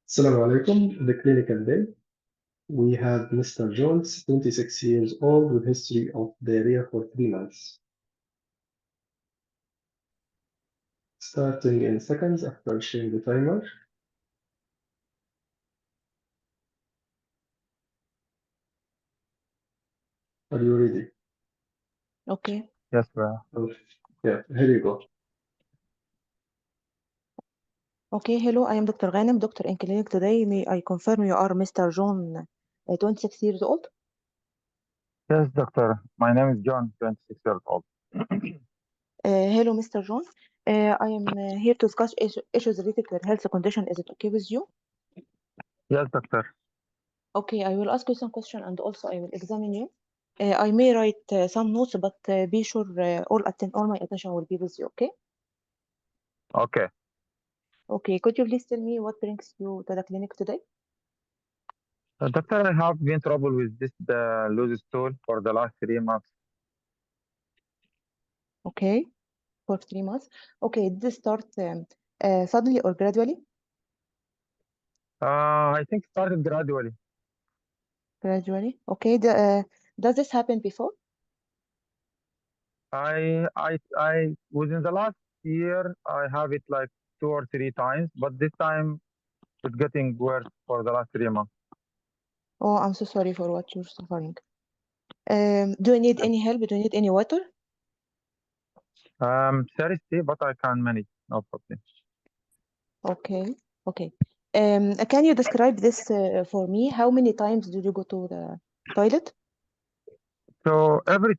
Assalamu alaikum. The clinical day. We have Mr. Jones, 26 years old, with history of diarrhea for 3 months. Starting in seconds after sharing the timer. Are you ready? Okay. Yes, bro. Okay. Yeah, here you go. Okay. Hello, I am Dr. Ghanem, doctor in clinic today. May I confirm you are Mr. John, 26 years old? Yes, doctor. My name is John, 26 years old. Hello, Mr. John. I am here to discuss issues related to your health condition. Is it okay with you? Yes, doctor. Okay, I will ask you some questions and also I will examine you. I may write some notes, but be sure all my attention will be with you. Okay. Okay. Okay. Could you please tell me what brings you to the clinic today? Doctor, I have been trouble with this loose stool for the last 3 months. Okay, for 3 months. Okay, did this start suddenly or gradually? I think started gradually. Gradually. Okay. Does this happen before? I within the last year I have it like 2 or 3 times, but this time it's getting worse for the last 3 months. Oh, I'm so sorry for what you're suffering. Do you need any help? Do you need any water? Seriously, but I can manage, no problem. Okay. Okay. Can you describe this for me? How many times did you go to the toilet? So every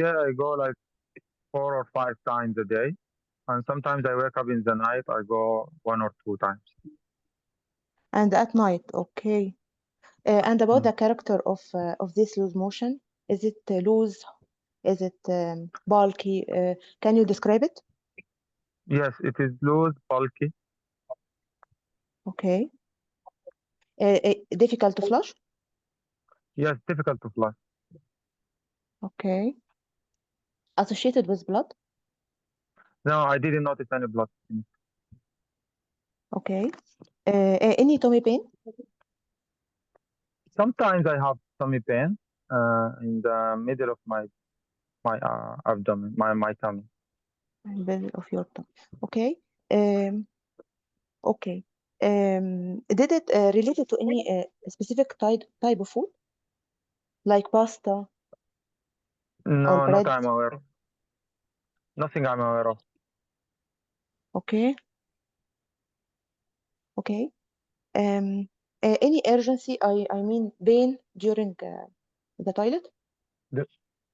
day I go like 4 or 5 times a day. And sometimes I wake up in the night, I go 1 or 2 times. And at night. Okay. And about Mm. the character of this loose motion, is it loose? Is it bulky? Can you describe it? Yes, it is loose, bulky. Okay. Difficult to flush? Yes, difficult to flush. Okay. Associated with blood? No, I didn't notice any blood in it. Okay. Any tummy pain? Sometimes I have tummy pain in the middle of my abdomen, my tummy. Middle of your tongue. Okay. Um, okay. Did it related to any specific type of food, like pasta or No, not bread? I'm aware of. Nothing I'm aware of. Okay. Okay. Um, any urgency? I mean pain during the toilet? Th-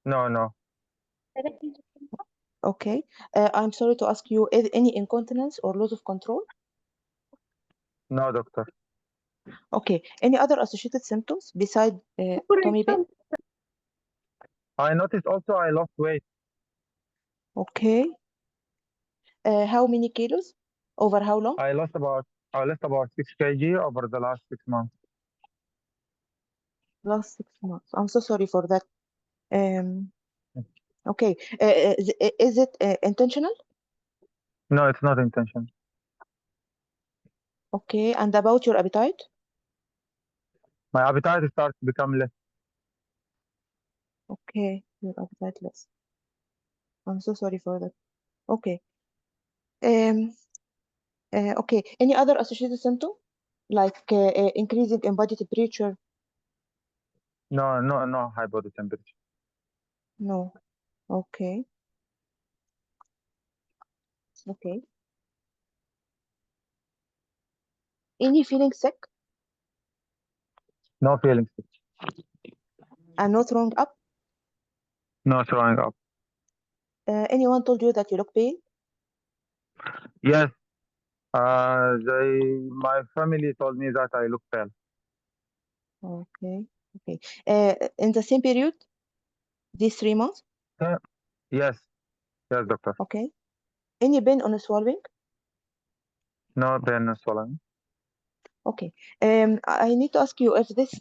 No, no, Okay. I'm sorry to ask you, any incontinence or loss of control? no, doctor. Okay. Any other associated symptoms beside tummy pain? I noticed also I lost weight. Okay. How many kilos? Over how long? I lost about 6 kg over the last 6 months. Last 6 months. I'm so sorry for that. Um, okay. Is it intentional? No, it's not intention. Okay. And about your appetite? My appetite starts to become less. Okay. Your appetite less. I'm so sorry for that. Okay. Um, okay. Any other associated symptom? Like increasing in body temperature? No, no, no high body temperature. No. Okay. Okay. Any feeling sick No feelings. and not throwing up? No throwing up. Anyone told you that you look pale? Yes, my family told me that I look pale. Okay. Okay. In the same period, these 3 months? Uh, yes, yes, doctor. Okay. Any pain on swallowing? No pain swallowing. Okay. I need to ask you if this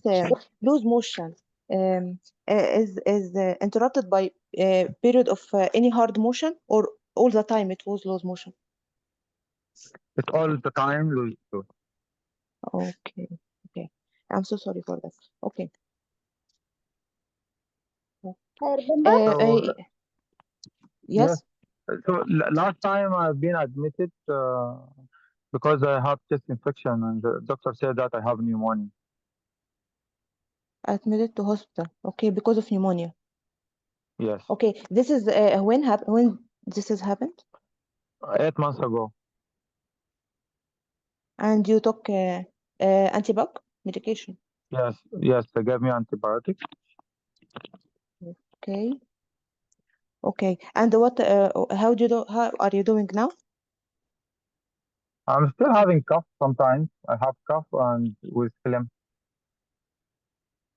loose motion is interrupted by a period of any hard motion, or all the time it was loose motion? It's all the time lose tooth. Okay. Okay. I'm so sorry for that. Okay. So Yes. so last time I've been admitted because I have chest infection, and the doctor said that I have pneumonia. Admitted to hospital. Okay, because of pneumonia. Yes, Okay. This is when this has happened, 8 months ago. and you took antibiotic medication. Yes, yes, they gave me antibiotics. Okay. Okay. And what? How do you do? How are you doing now? I'm still having cough sometimes. I have cough and with phlegm.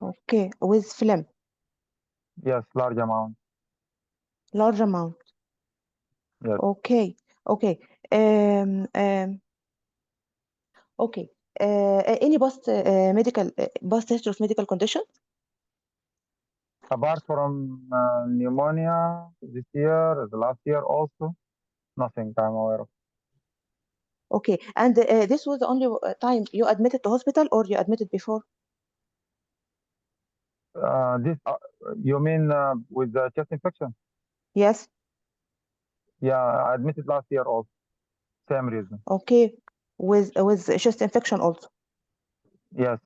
Okay, with phlegm, Yes, large amount. large amount. Yes. Okay. Okay. Um. Um. Okay. Any past history of medical condition? Apart from pneumonia this year, the last year also, nothing I'm aware of. Okay. And this was the only time you admitted to hospital, or you admitted before? This you mean with the chest infection? Yes. Yeah, I admitted last year also. Same reason. Okay. With chest infection also. Yes.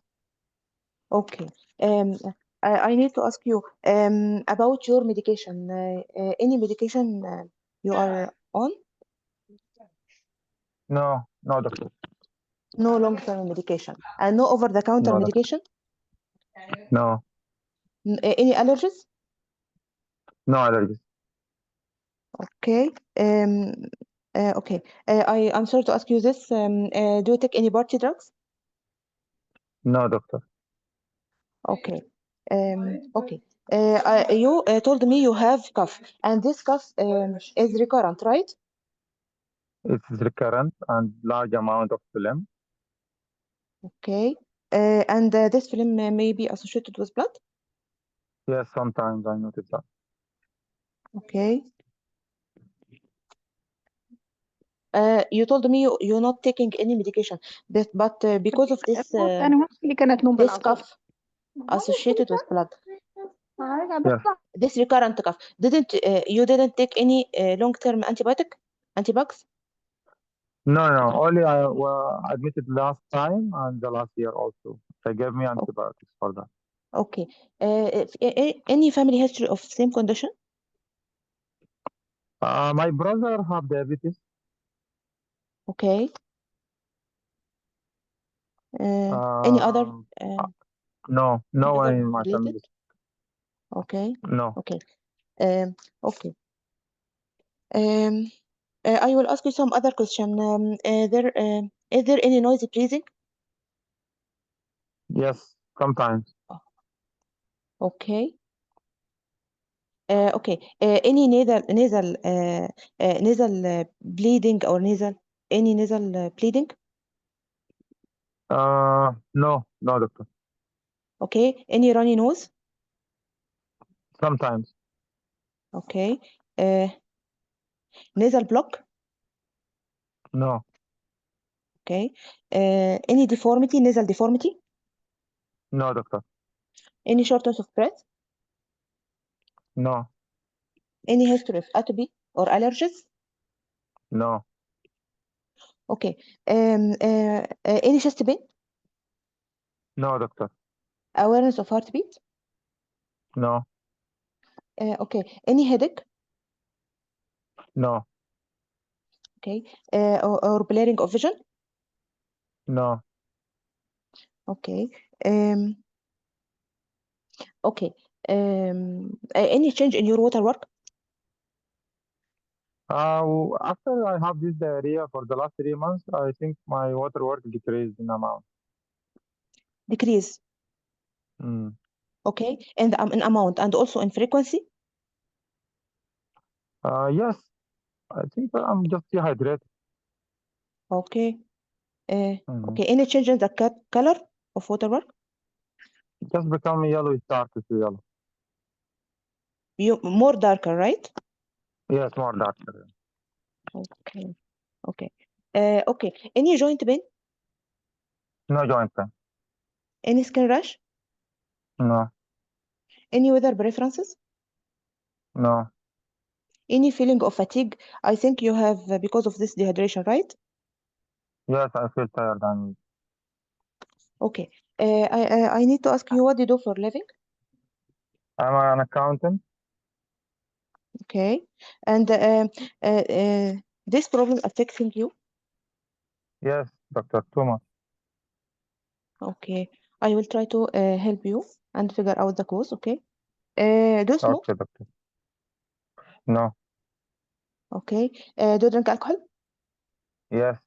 Okay. Um. I need to ask you about your medication. Any medication you are on? No, no, doctor. No long-term medication, and no over-the-counter No, doctor. medication. No, Any allergies? no allergies. Okay. Okay. I'm sorry to ask you this. Do you take any party drugs? No, doctor. Okay. Okay. You told me you have cough, and this cough is recurrent, right? It's recurrent and large amount of phlegm. Okay. And this phlegm may be associated with blood. Yes, sometimes I notice that. Okay. You told me you're not taking any medication, but because of this اللي كانت نوم this بالعصر cough associated with blood, Yes. this recurrent cough, you didn't take any long-term antibiotics? No, no. Only I admitted last time and the last year also. They gave me antibiotics for that. Okay. Any family history of same condition? My brother have diabetes. Okay. Any other No, no one liver in my related? family. Okay. No. Okay. Okay. I will ask you some other question. Is there any noisy breathing? Yes, sometimes. Okay. Okay. Any nasal bleeding or any nasal bleeding? No, no, doctor. Okay. Any runny nose? Sometimes. Okay. Nasal block? No, Okay. Any deformity, nasal deformity? no, doctor. Any shortness of breath? No, Any history of atopy or allergies? no, Okay. Any chest pain? no, doctor. Awareness of heartbeat? No, Okay. Any headache? no, Okay. Or blurring of vision? no. Okay. Um, okay. Any change in your water work? After I have this diarrhea for the last 3 months, I think my water work decreased in amount. Decrease. Mm. Okay. And in amount and also in frequency? Yes, I think I'm just dehydrated. Okay. Mhm. Okay. Any change in the color of water work? Just become yellow, started to yellow. More darker, right? Yes, more darker. Okay. Okay. Okay. Any joint pain? No joint pain. Any skin rash? No. Any weather preferences? No. Any feeling of fatigue? I think you have because of this dehydration, right? Yes, I feel tired and Okay. I need to ask you what do you do for a living? I'm an accountant. Okay. And this problem affecting you? Yes, doctor, too much. Okay. I will try to help you and figure out the cause. Okay. Do you smoke? Okay, doctor. No. Okay. Do you drink alcohol? Yes.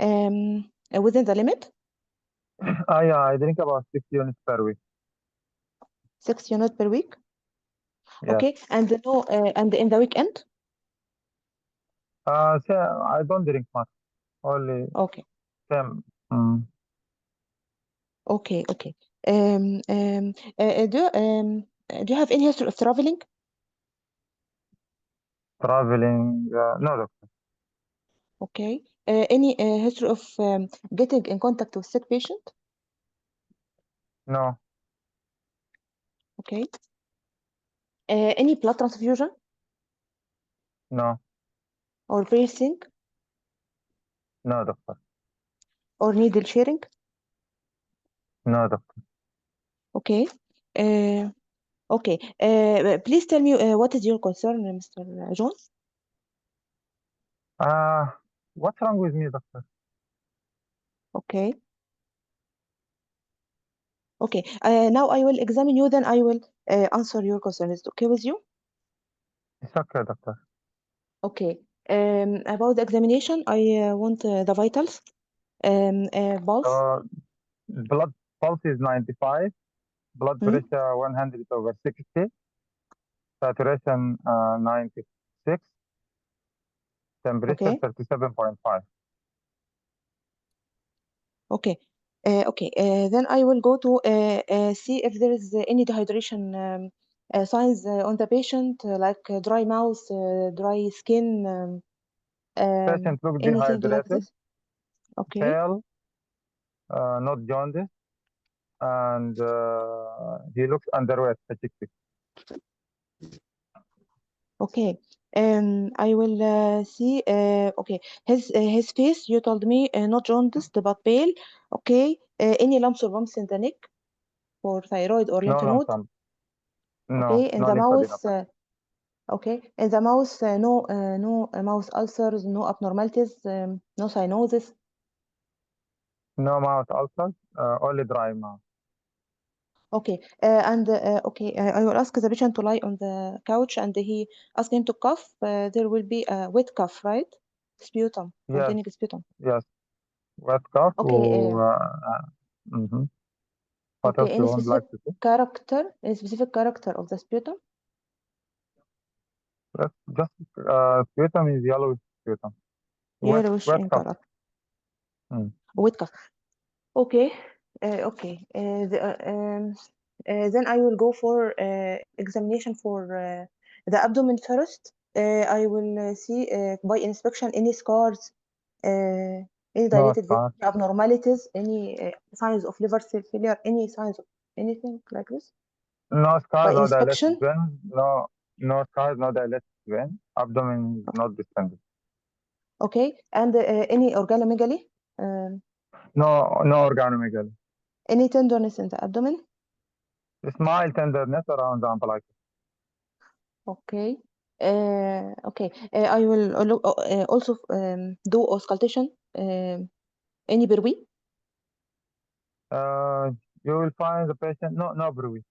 Within the limit? Yeah, I drink about 6 units per week. 6 units per week? Yes. Okay. And no, and in the weekend? So I don't drink much. Only Okay. same. Mm, Okay. Okay. Um, um, do you have any history of traveling? traveling. No, doctor. Okay. Any history of getting in contact with sick patient? No. Okay. Any blood transfusion No. or piercing No, doctor. or needle sharing? No, doctor. Okay. Uh, okay. Please tell me what is your concern, Mr. John? Uh, what's wrong with me, doctor? Okay. Okay. Now I will examine you, then I will answer your concern. Is it okay with you? It's okay, doctor. Okay. About the examination, I want the vitals, pulse. Blood pulse is 95. Blood Hmm? pressure 100/60. Saturation 96. Temperature Okay. 37.5. Okay. Okay. Then I will go to see if there is any dehydration signs on the patient, like dry mouth, dry skin, Patient look anything like dehydrated, this. Okay. pale, not jaundice, and he looks underweight, fatigued. Okay. I will see. Okay. His face. You told me not jaundiced but pale. Okay. Any lumps or bumps in the neck for thyroid or No lymph lump node. sum. No, Okay. In no the mouth. lymphadenopathy. Okay. In the mouth, no mouth ulcers, no abnormalities, no cyanosis. No mouth ulcers, only dry mouth. Okay. And okay, I will ask the patient to lie on the couch, and he ask him to cough. There will be a wet cough, right? Sputum, Yes, containing sputum. yes. Wet cough. Okay. Mhm. What Okay. else you would like to say? Any specific character of the sputum? Just sputum is yellow sputum. Yellowish Wet in cough. color. Mm. Wet cough. Okay. Okay. Then I will go for examination for the abdomen first. I will see by inspection any scars, uh, any No dilated vein, scar. abnormalities, any signs of liver cell failure, any signs of anything like this. No By scars, no dilated inspection. vein. No scars, no dilated vein. Abdomen is not distended. Okay. And any organomegaly, um, No organomegaly. any tenderness in the abdomen. Small tenderness around the umbilical. Okay. Okay. I will also do auscultation. Any berwi? Uh, you will find the patient. No bruise.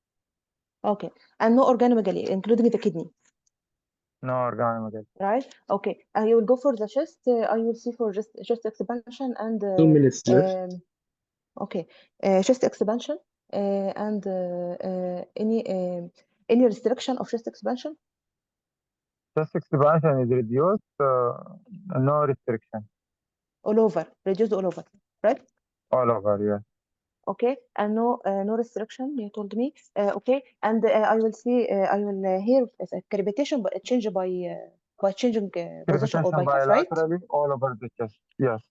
Okay. And no organomegaly, including the kidney, No organomegaly. right? Okay. I will go for the chest. I will see for just chest expansion and 2 minutes left. okay, chest expansion and any restriction of chest expansion Chest expansion is reduced. No restriction. all over, reduced all over, right? All over, yes. Okay, and no restriction. You told me. Okay, and I will see. I will hear a crepitation, but change by changing position or Crepitation by cough, right? bilaterally all over the chest. Yes.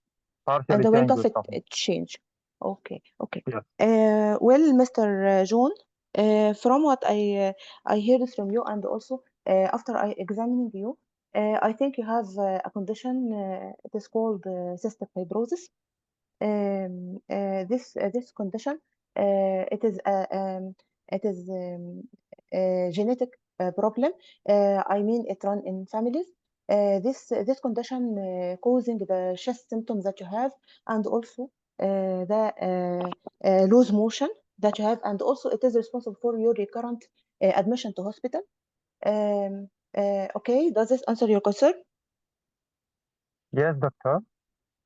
partially the wing change of with it, coffee. it change. Okay, okay. Yes. Well, Mr. John, from what I heard from you, and also after I examining you, I think you have a condition. It is called cystic fibrosis. This condition, it is a genetic problem. I mean, it run in families. This condition causing the chest symptoms that you have, and also the loose motion that you have, and also it is responsible for your recurrent admission to hospital. Okay, does this answer your concern? Yes, doctor.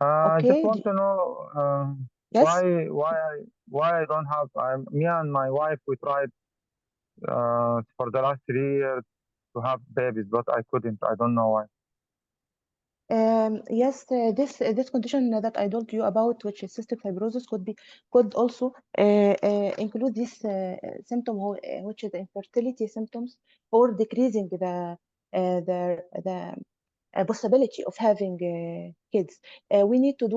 I just Okay, want to know yes. why I don't have. Me and my wife we tried for the last 3 years to have babies, but I couldn't. I don't know why. Yes, this condition that I told you about, which is cystic fibrosis, could also include this symptom, which is infertility symptoms, or decreasing the possibility of having kids. We need to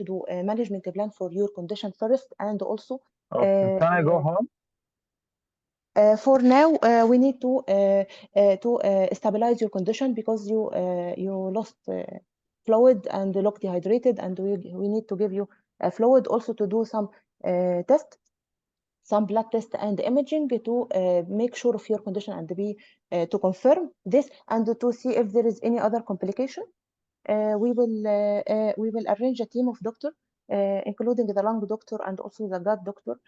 do a management plan for your condition first, and also Okay. Can I go home? for now, we need to stabilize your condition because you lost fluid and look dehydrated, and we need to give you fluid also to do some test, some blood test and imaging to make sure of your condition and be to confirm this and to see if there is any other complication. We will arrange a team of doctor, including the lung doctor and also the gut doctor,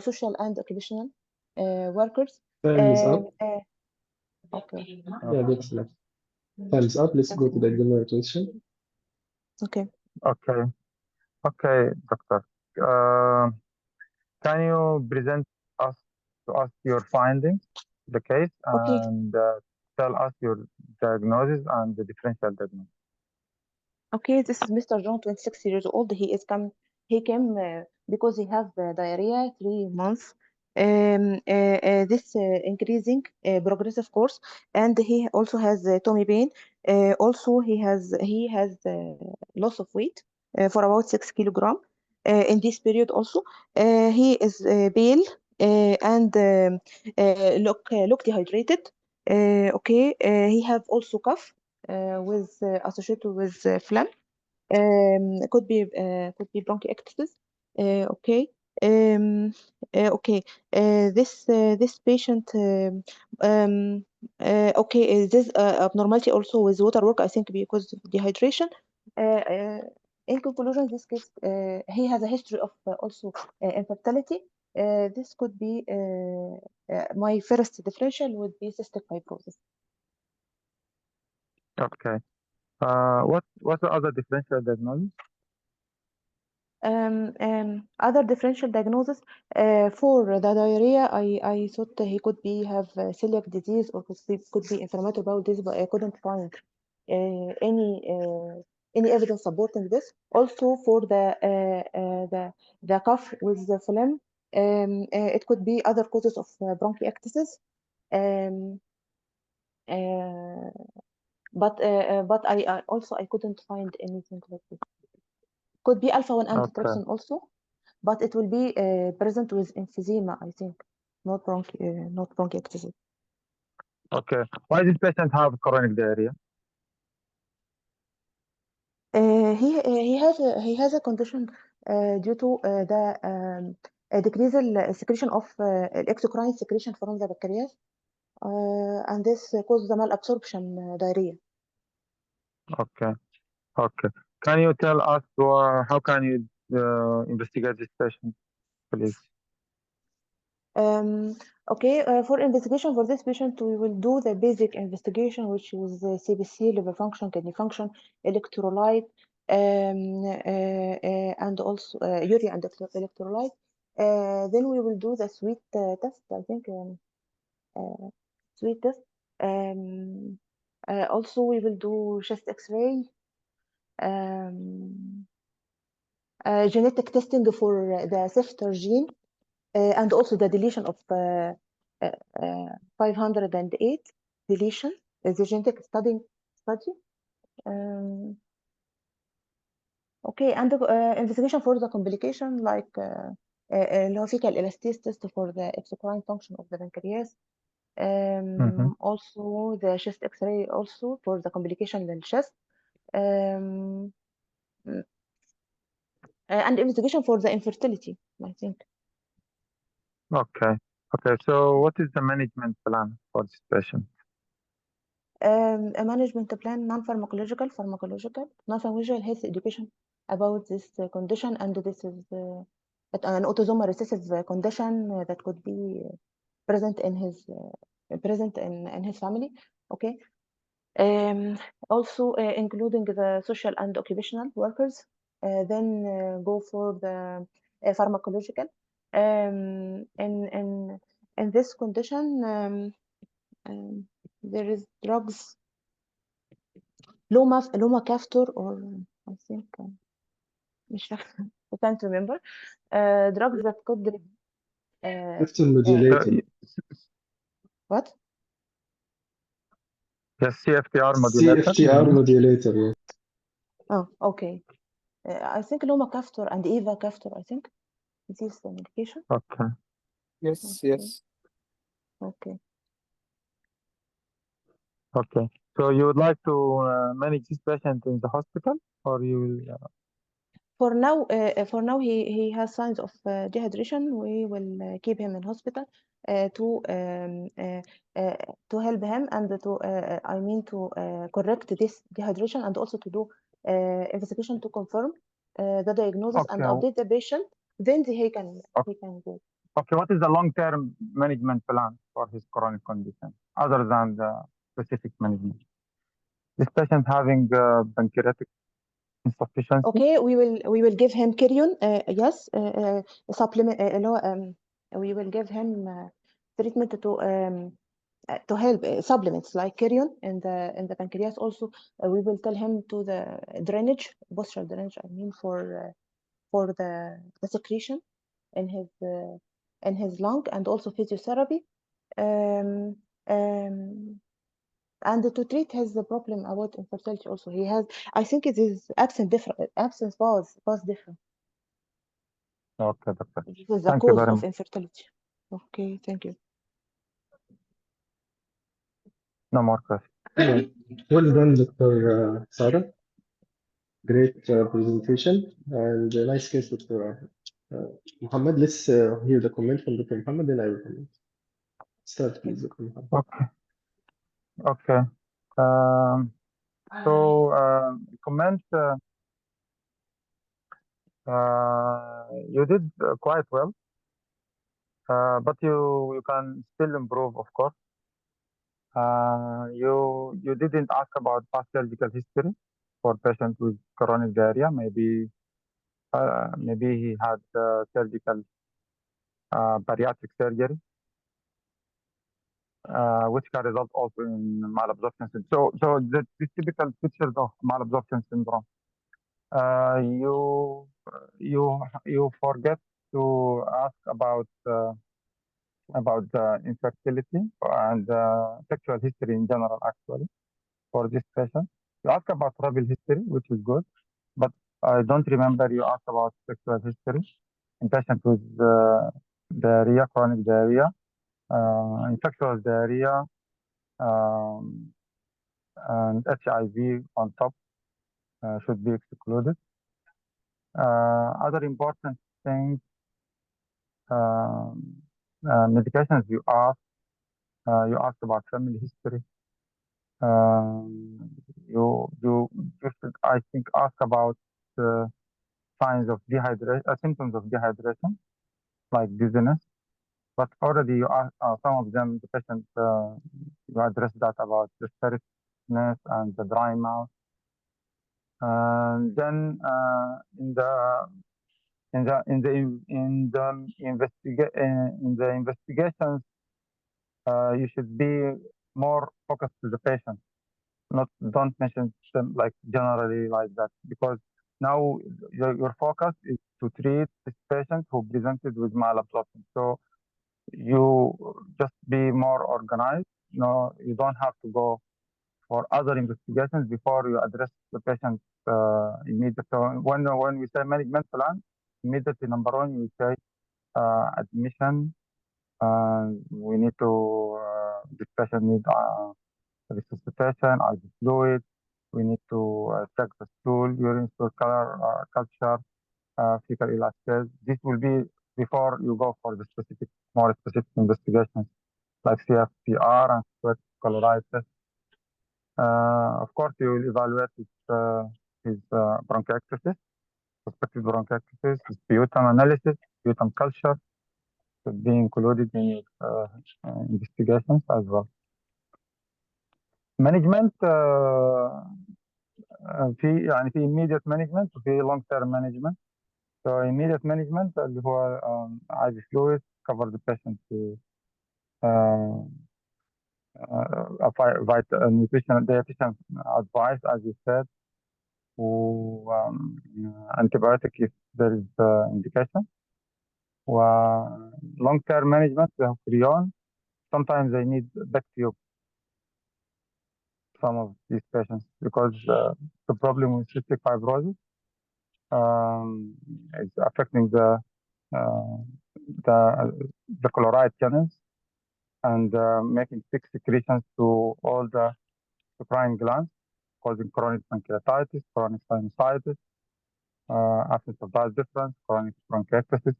social and occupational workers. Time is up. Okay. Yeah, that's enough. Time is up. Let's go to the examiner question. Okay. Okay. Okay, doctor. Uh, can you present us to us your findings, the case, Okay. and tell us your diagnosis and the differential diagnosis? Okay, this is Mr. John, 26 years old. He came because he have diarrhea 3 months. This increasing progressive course, and he also has tummy pain. Also, he has loss of weight for about 6 kilogram in this period. Also, he is pale and look dehydrated. Okay, he have also cough with associated with phlegm. Could be bronchiectasis. Okay. Um, okay. This patient. Okay. This abnormality also with water work. I think because of dehydration. In conclusion, this case he has a history of also infertility. This could be my first differential would be cystic fibrosis. Okay. What's the other differential diagnosis? Other differential diagnosis for the diarrhea, I thought he could be have celiac disease or could be inflammatory bowel disease, but I couldn't find uh, any uh, any evidence supporting this. Also for the cough with the phlegm, it could be other causes of bronchiectasis. Um, uh, but I also I couldn't find anything like this. Could be alpha-1 Okay. antitrypsin also, but it will be present with emphysema, I think, not bronchiectasis. Okay. Why does this patient have chronic diarrhea? He has a condition due to the decrease secretion of exocrine secretion from the bacteria, and this causes the malabsorption diarrhea. Okay. Okay. Can you tell us how can you investigate this patient, please? Okay, for investigation for this patient, we will do the basic investigation, which is CBC, liver function, kidney function, electrolyte, and also urea and electrolyte. Then we will do the sweet test, I think, uh, sweet test. Um, Also, we will do chest X-ray, um, genetic testing for the Sefter gene, and also the deletion of 508 deletion, the genetic study. Um, Okay, and the investigation for the complication like اللي هو fecal elastase test for the exocrine function of the pancreas. Mm-hmm. Also the chest X-ray also for the complication in the chest. Um, and investigation for the infertility, I think. Okay. Okay. So what is the management plan for this patient? A management plan, non-pharmacological, pharmacological, non-pharmacological health education about this condition, and this is an autosomal recessive condition that could be present in his in his family. Okay. Also including the social and occupational workers. Then go for the pharmacological. In this condition, there is drugs لوما كافتور or I think مش فاكرة I can't remember drugs that could Often modulated. what Yes, CFTR modulator. CFTR modulator, yeah. oh okay I think لوما كافتور and Eva كافتور I think this is the medication. Okay. Yes, Okay. yes. Okay. Okay. So you would like to manage this patient in the hospital, or you will? For now he has signs of dehydration. We will keep him in hospital to help him and to I mean to correct this dehydration and also to do investigation to confirm the diagnosis and Okay. update the patient. Then he can go. Okay. What is the long-term management plan for his chronic condition, other than the specific management? This patient having pancreatic insufficiency. Okay, we will give him Kirion. Yes, supplement. No, we will give him treatment to help supplements like Kirion in the pancreas. Also, we will tell him to the drainage, postural drainage. I mean for the secretion in his lung, and also physiotherapy. Um, um, and to treat his problem about infertility also he has I think it is absence was different. Okay, doctor. This is the Thank you cause very of much. infertility. Okay, thank you. No more questions. Yeah. Well done, Dr. Sarah. Great presentation and nice case, Dr. Muhammad. Let's hear the comment from Dr. Muhammad, then I will comment. Start, please, Dr. Muhammad. Okay. Okay. So comment. You did quite well, but you can still improve, of course. You didn't ask about past surgical history for patients with chronic diarrhea. Maybe he had surgical bariatric surgery, which can result also in malabsorption syndrome. So the typical features of malabsorption syndrome. You forget to ask about infertility and sexual history in general, actually, for this patient. You ask about travel history, which is good, but I don't remember you asked about sexual history in patient with diarrhea, chronic diarrhea, infectious diarrhea, um, and HIV on top should be excluded. Other important things, medications you asked about family history. You should, I think, ask about signs of dehydration, symptoms of dehydration, like dizziness. But already you asked some of them, the patient, you addressed that about the thirstness and the dry mouth. And then in the investigations, you should be more focused to the patient. Don't mention them like generally like that, because now your focus is to treat this patient who presented with malabsorption. So you just be more organized. No, you don't have to go for other investigations before you address the patient immediately. So when we say management plan, immediately number one you say admission. We need to this patient needs resuscitation, IV fluid. We need to check the stool, urine stool color, culture, fecal elastase. This will be before you go for the more specific investigations like CFTR and sweat chloride test. Of course, you will evaluate his bronchiectasis, suspected bronchiectasis, his sputum analysis, sputum culture should be included in your investigations as well. management في يعني في immediate management وفي long term management. So immediate management اللي هو IV fluid cover the patient to nutritional dietitian advice as you said, و antibiotic if there is indication. Long term management we have prion. Sometimes they need back tube, some of these patients, because the problem with cystic fibrosis is affecting the chloride channels and making thick secretions to all the secretory glands, causing chronic pancreatitis, chronic sinusitis, absence of bowel difference, chronic bronchiectasis.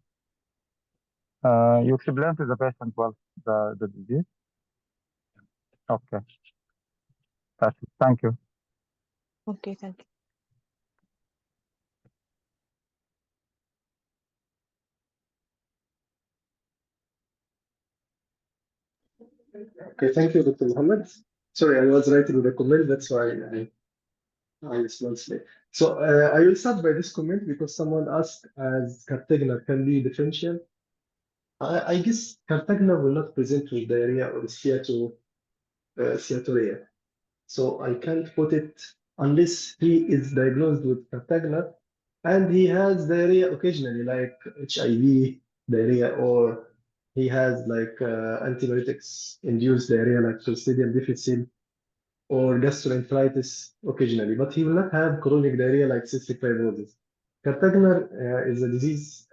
You explain to the patient well the disease. Okay. That's it. Thank you. Okay, thank you. Okay, thank you, Dr. Muhammad. Sorry, I was writing the comment, that's why I was late. So I will start by this comment because someone asked, as Cartagena can be differential. I guess Cartagena will not present with diarrhea or steatorrhea. So I can't put it unless he is diagnosed with Cartagena and he has diarrhea occasionally, like HIV diarrhea, or he has like antibiotics-induced diarrhea, like Clostridium difficile, or gastroenteritis occasionally, but he will not have chronic diarrhea like cystic fibrosis. Cartagena is a disease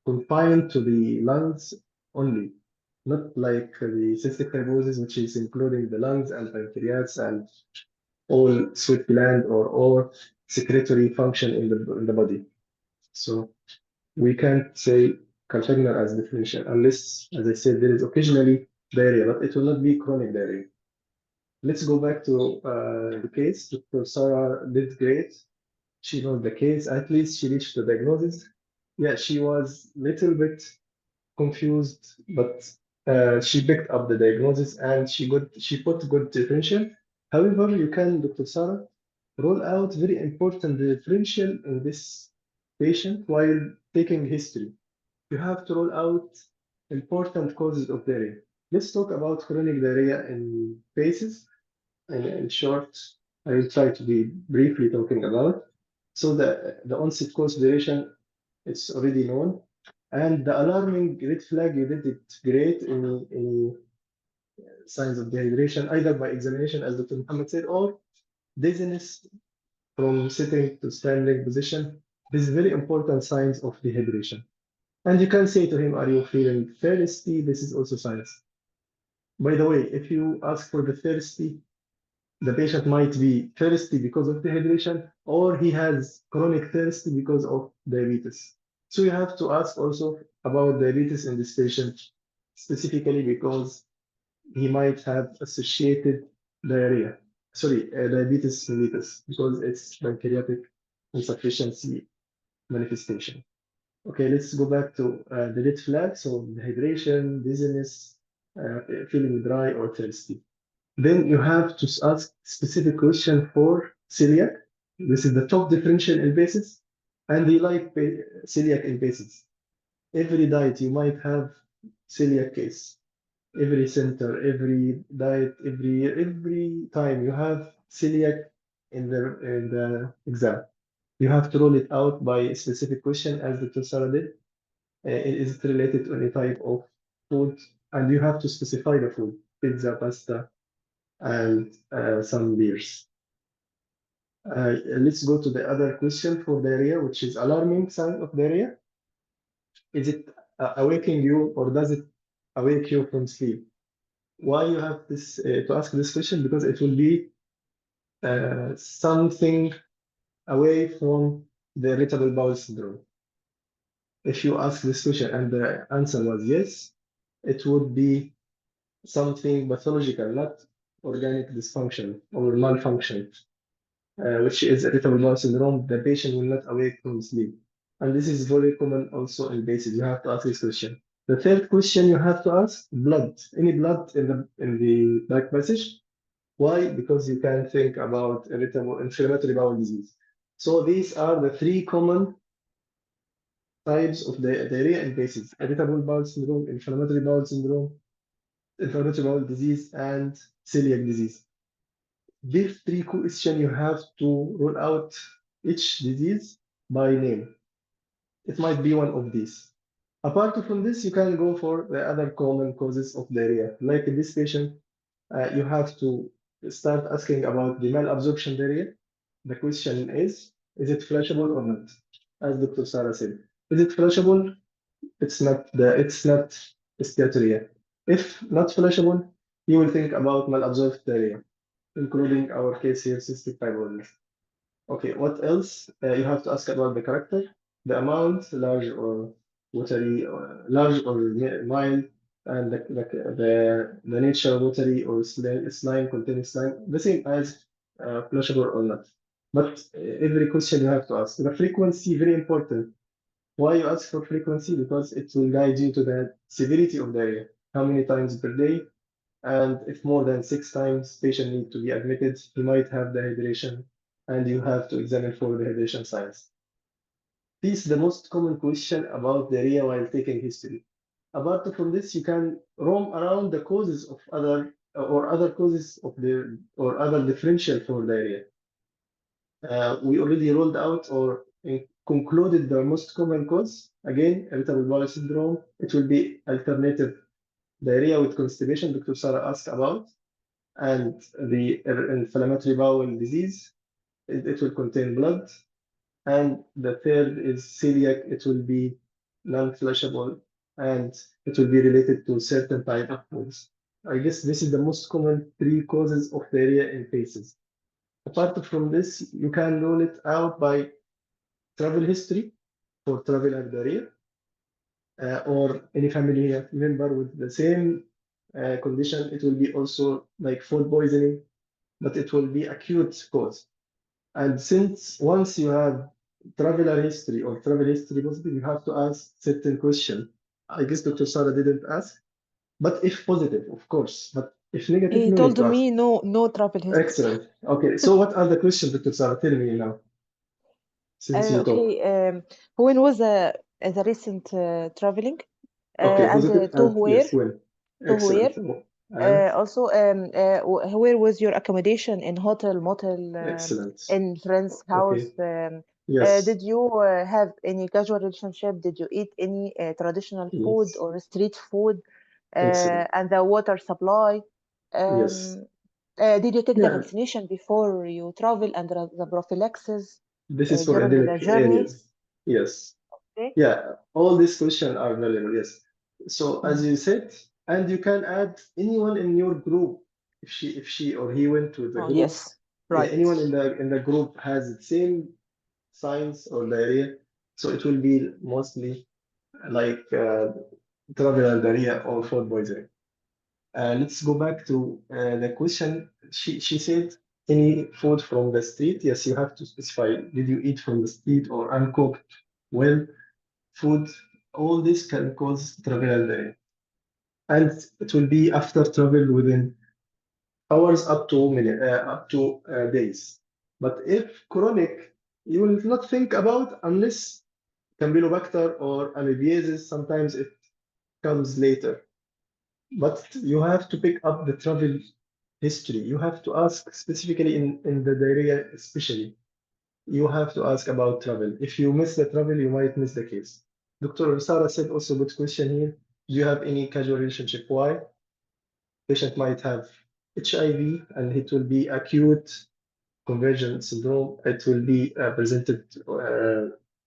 confined to the lungs only, not like the cystic fibrosis, which is including the lungs and pancreas and all sweat gland or all secretory function in the body. So we can't say Cartagena as differential unless, as I said, there is occasionally diarrhea, but it will not be chronic diarrhea. Let's go back to the case. Dr. Sarah did great. She knows the case. At least she reached the diagnosis. Yeah, she was a little bit confused, but she picked up the diagnosis and she put good differential. However, you can, Dr. Sarah, roll out very important differential in this patient while taking history. You have to roll out important causes of diarrhea. Let's talk about chronic diarrhea in phases. In short, I will try to be briefly talking about. So the onset cause duration, it's already known. And the alarming red flag, you did it great. Any signs of dehydration, either by examination, as Dr. Muhammad said, or dizziness from sitting to standing position. These very important signs of dehydration. And you can say to him, are you feeling thirsty? This is also signs. By the way, if you ask for the thirsty, the patient might be thirsty because of dehydration, or he has chronic thirsty because of diabetes. So you have to ask also about diabetes in this patient, specifically because he might have associated diarrhea. Sorry, diabetes mellitus, because it's pancreatic insufficiency manifestation. Okay, let's go back to the red flag. So dehydration, dizziness, feeling dry or thirsty. Then you have to ask specific question for celiac. This is the top differential in basis, and they like celiac in basis. Every diet you might have celiac case. Every center, every diet, every time you have celiac in the exam. You have to roll it out by a specific question, as Dr. Sarah did. Is it related to any type of food? And you have to specify the food: pizza, pasta, and some beers. Let's go to the other question for diarrhea, which is alarming sign of diarrhea. Is it awaking you or does it awake you from sleep? Why you have this to ask this question? Because it will be something away from the irritable bowel syndrome. If you ask this question and the answer was yes, it would be something pathological, not organic dysfunction or malfunction, which is irritable bowel syndrome. The patient will not awake from sleep. And this is very common also in basis. You have to ask this question. The third question you have to ask, blood. Any blood in the back passage? Why? Because you can think about irritable inflammatory bowel disease. So these are the three common types of the diarrhea in basis: irritable bowel syndrome, inflammatory bowel syndrome, inflammatory bowel disease, and celiac disease. These three questions you have to rule out each disease by name. It might be one of these. Apart from this, you can go for the other common causes of diarrhea. Like in this patient, you have to start asking about the malabsorption diarrhea. The question is it flushable or not? As Dr. Sarah said, is it flushable? It's not steatorrhea. If not flushable, you will think about malabsorbed diarrhea, including our case here, cystic fibrosis. Okay, what else? You have to ask about the character, the amount, large or watery, large or mild, and the nature, watery or slime, containing slime, the same as flushable or not. But every question you have to ask. The frequency, very important. Why you ask for frequency? Because it will guide you to the severity of diarrhea. How many times per day? And if more than 6 times, patient need to be admitted, he might have dehydration, and you have to examine for dehydration signs. This is the most common question about diarrhea while taking history. Apart from this, you can roam around the causes of other causes of the or other differential for diarrhea. We already rolled out or concluded the most common cause. Again, irritable bowel syndrome. It will be alternative diarrhea with constipation, Dr. Sarah asked about, and the inflammatory bowel disease. It will contain blood. And the third is celiac. It will be non-flushable, and it will be related to certain type of foods. I guess this is the most common three causes of diarrhea in cases. Apart from this, you can rule it out by travel history for travel and diarrhea, or any family member with the same condition. It will be also like food poisoning, but it will be acute cause. And since once you have traveler history or travel history positive, you have to ask certain question. I guess Dr. Sarah didn't ask, but if positive, of course. But if negative, He no need told to ask. me no travel history. Excellent. Okay, so what are the questions, Dr. Sarah? Tell me now, since you talk. Okay. When was the recent traveling? Okay, And positive to and where? yes, when. To where? Excellent. And Also, where was your accommodation? In hotel, motel, excellent. in friend's house? Okay, yes, Did you have any casual relationship? Did you eat any traditional food yes, or street food? excellent. And the water supply? Yes. Um, did you take the Yeah, vaccination before you travel and the prophylaxis this is for during the endemic journey? areas. Yes. Okay. Yeah, all these questions are valuable, yes. So as Mm. you said, and you can add anyone in your group. If she or he went to the Oh, group, yes. Right. anyone in the group has the same signs or diarrhea, so it will be mostly like traveler diarrhea or food poisoning. Let's go back to the question. She said any food from the street. Yes, you have to specify. Did you eat from the street or uncooked? Well, food, all this can cause travel diarrhea. And it will be after travel within hours up to days. But if chronic, you will not think about unless Campylobacter or amoebiasis. Sometimes it comes later. But you have to pick up the travel history. You have to ask specifically in the diarrhea, especially. You have to ask about travel. If you miss the travel, you might miss the case. Dr. Sarah said also good question here. Do you have any casual relationship? Why? Patient might have HIV, and it will be acute conversion syndrome. It will be presented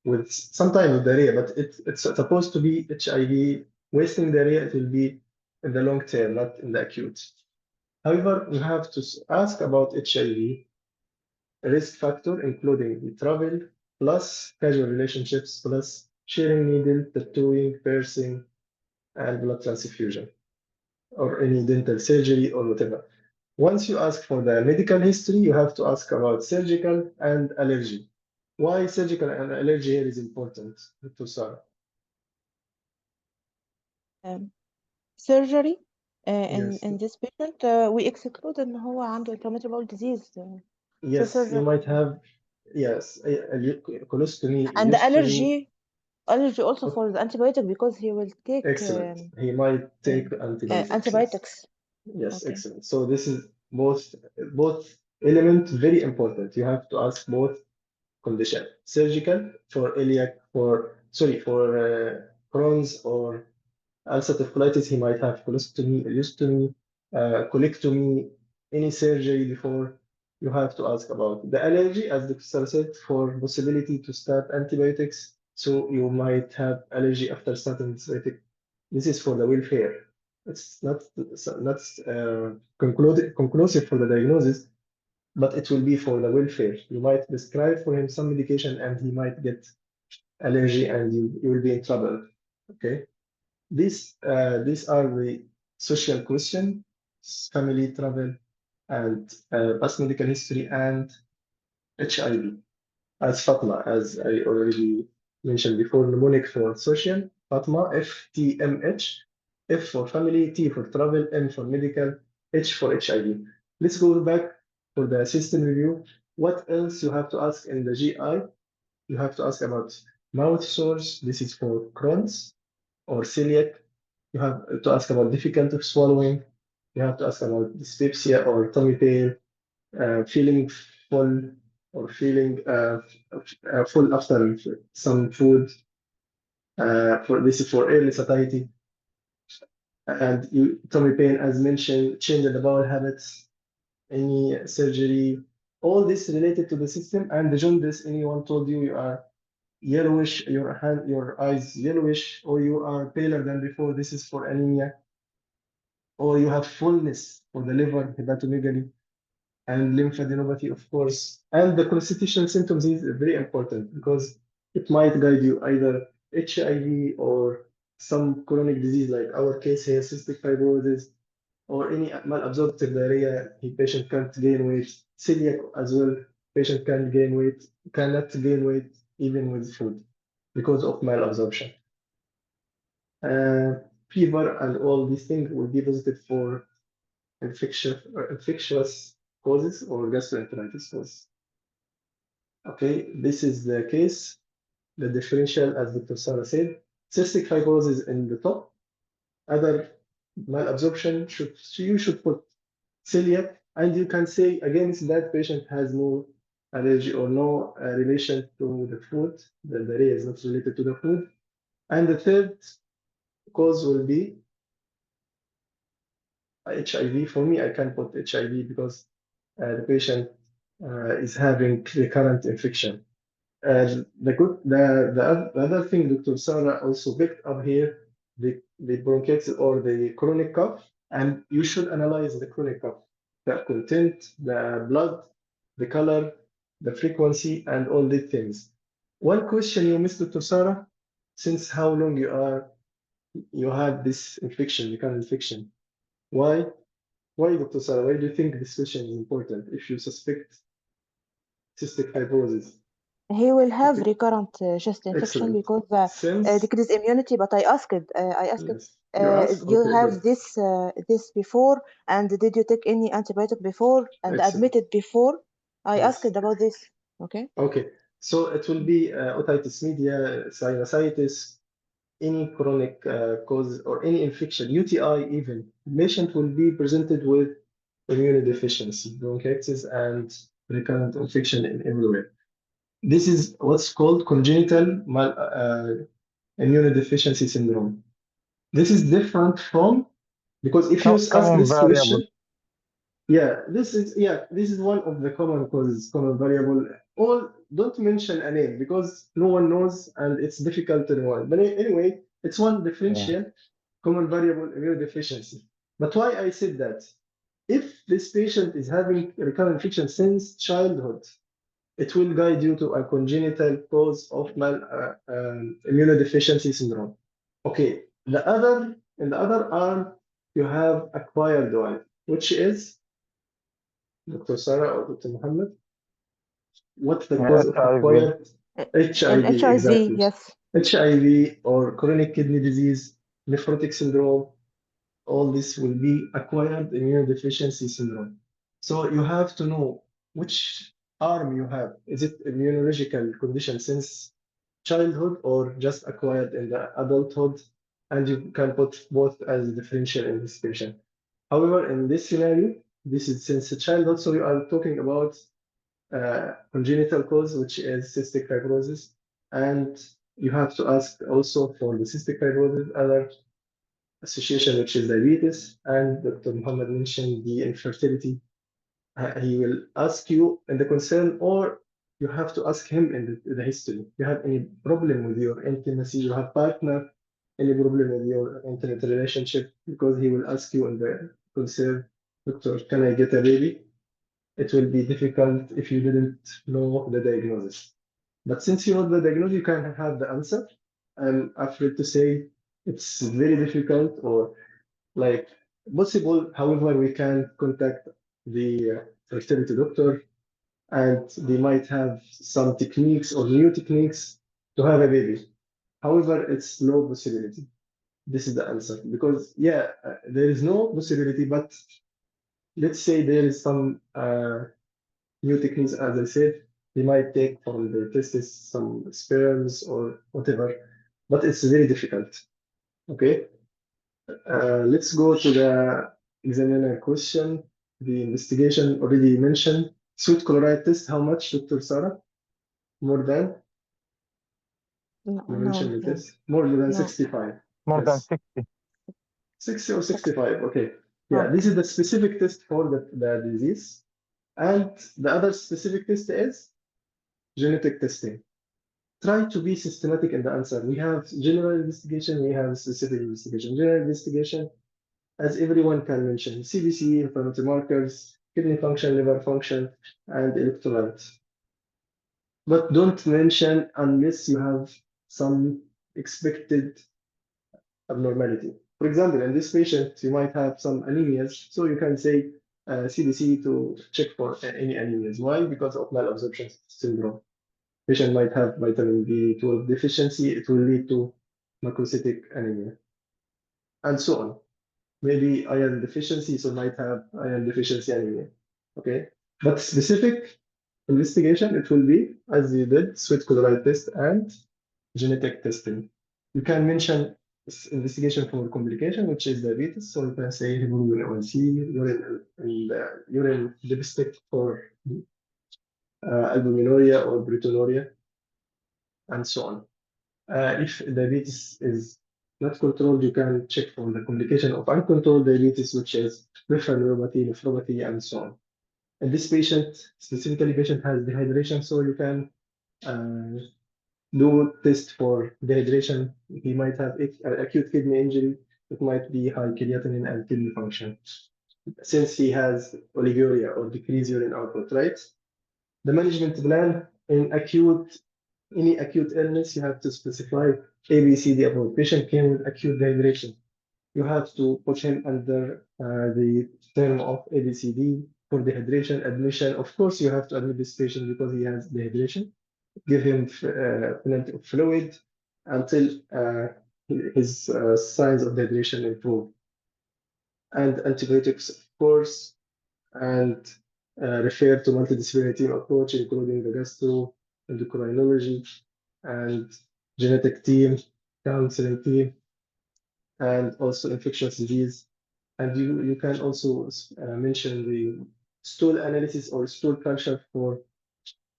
with sometimes with diarrhea, but it's supposed to be HIV wasting diarrhea. It will be in the long term, not in the acute. However, you have to ask about HIV risk factor, including the travel, plus casual relationships, plus sharing needle, tattooing, piercing, and blood transfusion, or any dental surgery or whatever. Once you ask for the medical history, you have to ask about surgical and allergy. Why surgical and allergy here is important, Dr. Sarah? surgery Yes. in this patient we exclude ان هو عنده inflammatory bowel disease so Yes, you surgery might have, yes, colostomy, and ileostomy. allergy also for the antibiotic because he will take Excellent. He might take antibiotics. Yes. antibiotics. Yes, Okay. excellent. So this is both element very important. You have to ask both condition. Surgical for iliac, for Crohn's or ulcerative colitis, he might have colostomy, ileostomy, colectomy, any surgery before. You have to ask about the allergy, as the Dr. said, for possibility to start antibiotics. So you might have allergy after starting antibiotic. This is for the welfare. It's not conclusive for the diagnosis, but it will be for the welfare. You might prescribe for him some medication and he might get allergy and you will be in trouble. Okay. These are the social question, family travel, and past medical history and HIV. As Fatma, as I already mentioned before, mnemonic for social, Fatma, FTMH, F for family, T for travel, M for medical, H for HIV. Let's go back for the system review. What else you have to ask in the GI? You have to ask about mouth sores. This is for Crohn's or celiac. You have to ask about difficulty of swallowing. You have to ask about dyspepsia or tummy pain, feeling full or feeling full after some food. For this is for early satiety. And tummy pain, as mentioned, change in the bowel habits, any surgery, all this related to the system. And the jaundice, anyone told you you are yellowish, your eyes yellowish, or you are paler than before, this is for anemia. Or you have fullness for the liver, hepatomegaly, and lymphadenopathy, of course. And the constitutional symptoms is very important because it might guide you either HIV or some chronic disease like our case here, cystic fibrosis, or any malabsorptive diarrhea. The patient can't gain weight. Celiac as well, patient can't gain weight, cannot gain weight even with food because of malabsorption. Fever and all these things will be positive for infectious causes or gastroenteritis causes. Okay, this is the case. The differential, as Dr. Sarah said, cystic fibrosis in the top. Other malabsorption, you should put celiac, and you can say against that patient has no allergy or no relation to the food. The diarrhea is not related to the food. And the third cause will be HIV. For me, I can put HIV because the patient is having recurrent infection. The other thing Dr. Sarah also picked up here, the bronchitis or the chronic cough, and you should analyze the chronic cough, the content, the blood, the color, the frequency, and all these things. One question you missed, Dr. Sarah, since how long you had this infection, recurrent infection? Why? Why, Dr. Sarah? Why do you think this question is important if you suspect cystic fibrosis? He will have Okay, recurrent chest infection excellent. because Since, decreased immunity. But I asked, yes, you asked? you Okay, have good. this before, and did you take any antibiotic before and Excellent. admitted before? I asked Yes. about this. Okay. Okay. So it will be otitis media, sinusitis, any chronic cause or any infection, UTI even. Patient will be presented with immunodeficiency, bronchitis, and recurrent infection in everywhere. This is what's called congenital immunodeficiency syndrome. This is different from, because if you ask Common this variable. question, Yeah, this is one of the common causes, common variable. All don't mention a name because no one knows and it's difficult to know. But anyway, it's one differential common variable immunodeficiency. But why I said that? If this patient is having recurrent infection since childhood, it will guide you to a congenital cause of immunodeficiency syndrome. Okay, in the other arm, you have acquired one, which is Dr. Sarah or Dr. Muhammad. What's the cause of HIV. acquired In HIV? HIV, Exactly. yes. HIV or chronic kidney disease, nephrotic syndrome, all this will be acquired immunodeficiency syndrome. So you have to know which arm you have. Is it immunological condition since childhood or just acquired in the adulthood? And you can put both as a differential in this patient. However, in this scenario, this is since childhood, so you are talking about congenital cause, which is cystic fibrosis. And you have to ask also for the cystic fibrosis, other association, which is diabetes. And Dr. Muhammad mentioned the infertility. He will ask you in the concern, or you have to ask him in the history. You have any problem with your intimacy, you have partner, any problem with your intimate relationship, because he will ask you in the concern, Doctor, can I get a baby? It will be difficult if you didn't know the diagnosis. But since you know the diagnosis, you can have the answer. I'm afraid to say it's very difficult or like possible. However, we can contact the fertility doctor and they might have some techniques or new techniques to have a baby. However, it's low possibility. This is the answer because there is no possibility, but let's say there is some new techniques, as I said, they might take from the testes some sperms or whatever, but it's very difficult. Okay, let's go to the examiner question. The investigation already mentioned. Sweet chloride test, how much, Dr. Sarah? More than? No, You no, mentioned the no, test. More than no. 65. More than Yes. 60. 60 or 65. Okay. Yeah, Okay. this is the specific test for the disease. And the other specific test is genetic testing. Try to be systematic in the answer. We have general investigation, we have specific investigation. General investigation, as everyone can mention, CBC, inflammatory markers, kidney function, liver function, and electrolytes. But don't mention unless you have some expected abnormality. For example, in this patient, you might have some anemias, so you can say CBC to check for any anemias. Why? Because of malabsorption syndrome. Patient might have vitamin B12 deficiency, it will lead to macrocytic anemia, and so on. Maybe iron deficiency, so might have iron deficiency anemia. Okay, but specific investigation, it will be as you did, sweat chloride test and genetic testing. You can mention investigation for complication, which is diabetes, so you can say hemoglobin A1C, urine dipstick for albuminuria or proteinuria, and so on. If diabetes is not controlled, you can check for the complication of uncontrolled diabetes, which is peripheral neuropathy, nephropathy, and so on. And this patient, specifically patient has dehydration, so you can do test for dehydration. He might have acute kidney injury. It might be high creatinine and kidney function. Since he has oliguria or decreased urine output, right? The management plan in any acute illness, you have to specify ABCD about patient came with acute dehydration. You have to put him under the term of ABCD for dehydration admission. Of course, you have to admit this patient because he has dehydration. Give him plenty of fluid until his signs of dehydration improve. And antibiotics, of course, and refer to multidisciplinary team approach, including the gastro, endocrinology, and genetic team, counseling team, and also infectious disease. And you can also mention the stool analysis or stool culture for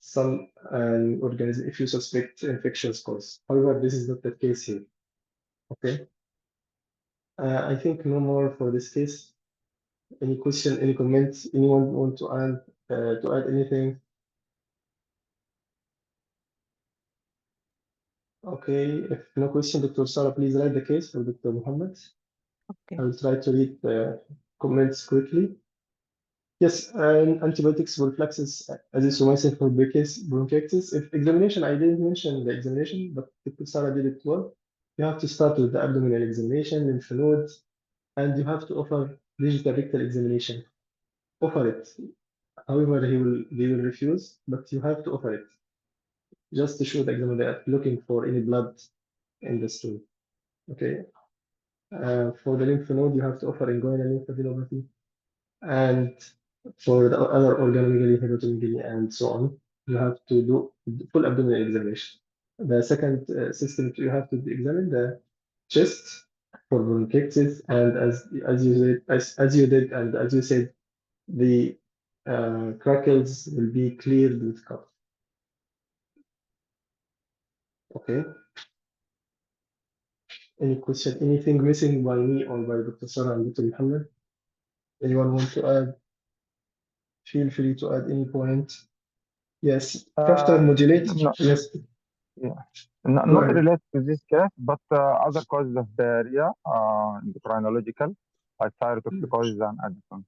some organism if you suspect infectious cause. However, this is not the case here. Okay. I think no more for this case. Any question, any comments? Anyone want to add anything? Okay, if no question, Dr. Sarah, please write the case for Dr. Muhammad. Okay. I will try to read the comments quickly. Yes, and antibiotics for fluxes, azithromycin for bronchitis. If examination, I didn't mention the examination, but Dr. Sarah did it well. You have to start with the abdominal examination, lymph nodes, and you have to offer digital rectal examination. Offer it. However, they will refuse, but you have to offer it. Just to show the examiner they are looking for any blood in the stool. Okay. For the lymph node, you have to offer inguinal lymphadenopathy. And for the other organomegaly, hepatomegaly, and so on, you have to do full abdominal examination. The second system you have to examine the chest for bronchitis, and as you did, and as you said, the crackles will be cleared with cup. Okay. Any question? Anything missing by me or by Dr. Sarah and Dr. Muhammad? Anyone want to add? Feel free to add any point. Yes, catheter modulator. No, Yes, yeah. go Not ahead. related to this case, but other causes of diarrhea, endocrinological, like thyrotoxicosis and Addison.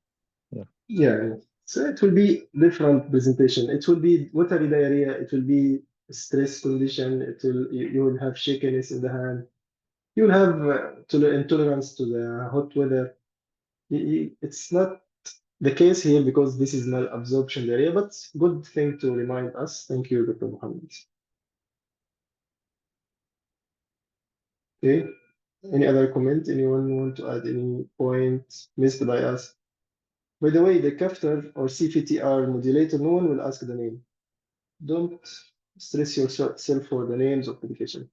Yes. Yeah, so it will be different presentation. It will be watery diarrhea. It will be stress condition. You will have shakiness in the hand. You will have intolerance to the hot weather. It's not the case here because this is malabsorption diarrhea, but good thing to remind us. Thank you, Dr. Muhammad. Okay. Any other comment? Anyone want to add any point missed by us? By the way, the catheter or CVTR modulator, no one will ask the name. Don't stress yourself for the names of medication.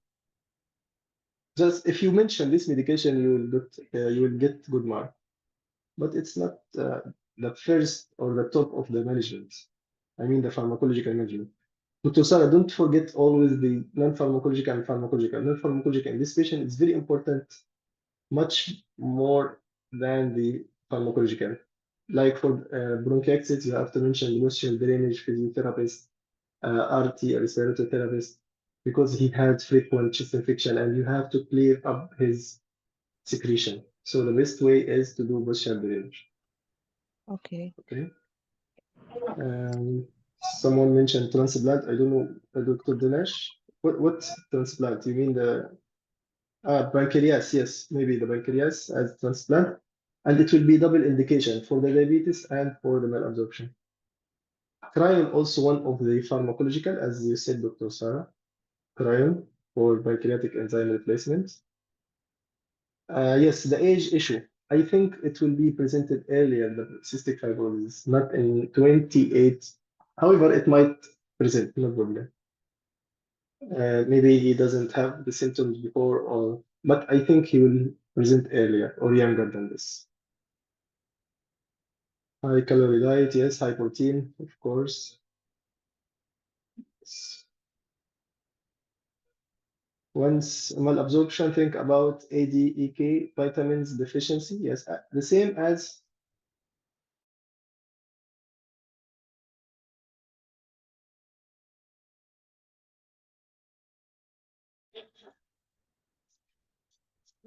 Just if you mention this medication, you will get good mark. But it's not the first or the top of the management. I mean the pharmacological management. Dr. Sarah, don't forget always the non-pharmacological and pharmacological. Non-pharmacological in this patient is very important, much more than the pharmacological. Like for bronchiectasis, you have to mention nostril drainage physiotherapist, RT, a respiratory therapist, because he had frequent chest infection and you have to clear up his secretion. So the best way is to do nostril drainage. Okay. Okay. Someone mentioned transplant. I don't know, Dr. Dinesh. What transplant? You mean the pancreas? Yes, maybe the pancreas as transplant, and it will be double indication for the diabetes and for the malabsorption. Cryon also one of the pharmacological, as you said, Dr. Sarah. Cryon for pancreatic enzyme replacement. Yes, the age issue. I think it will be presented earlier, the cystic fibrosis, not in 28. However, it might present, no problem. Maybe he doesn't have the symptoms before, but I think he will present earlier or younger than this. High calorie diet, yes, high protein, of course. Once malabsorption, think about ADEK vitamins deficiency. Yes, the same as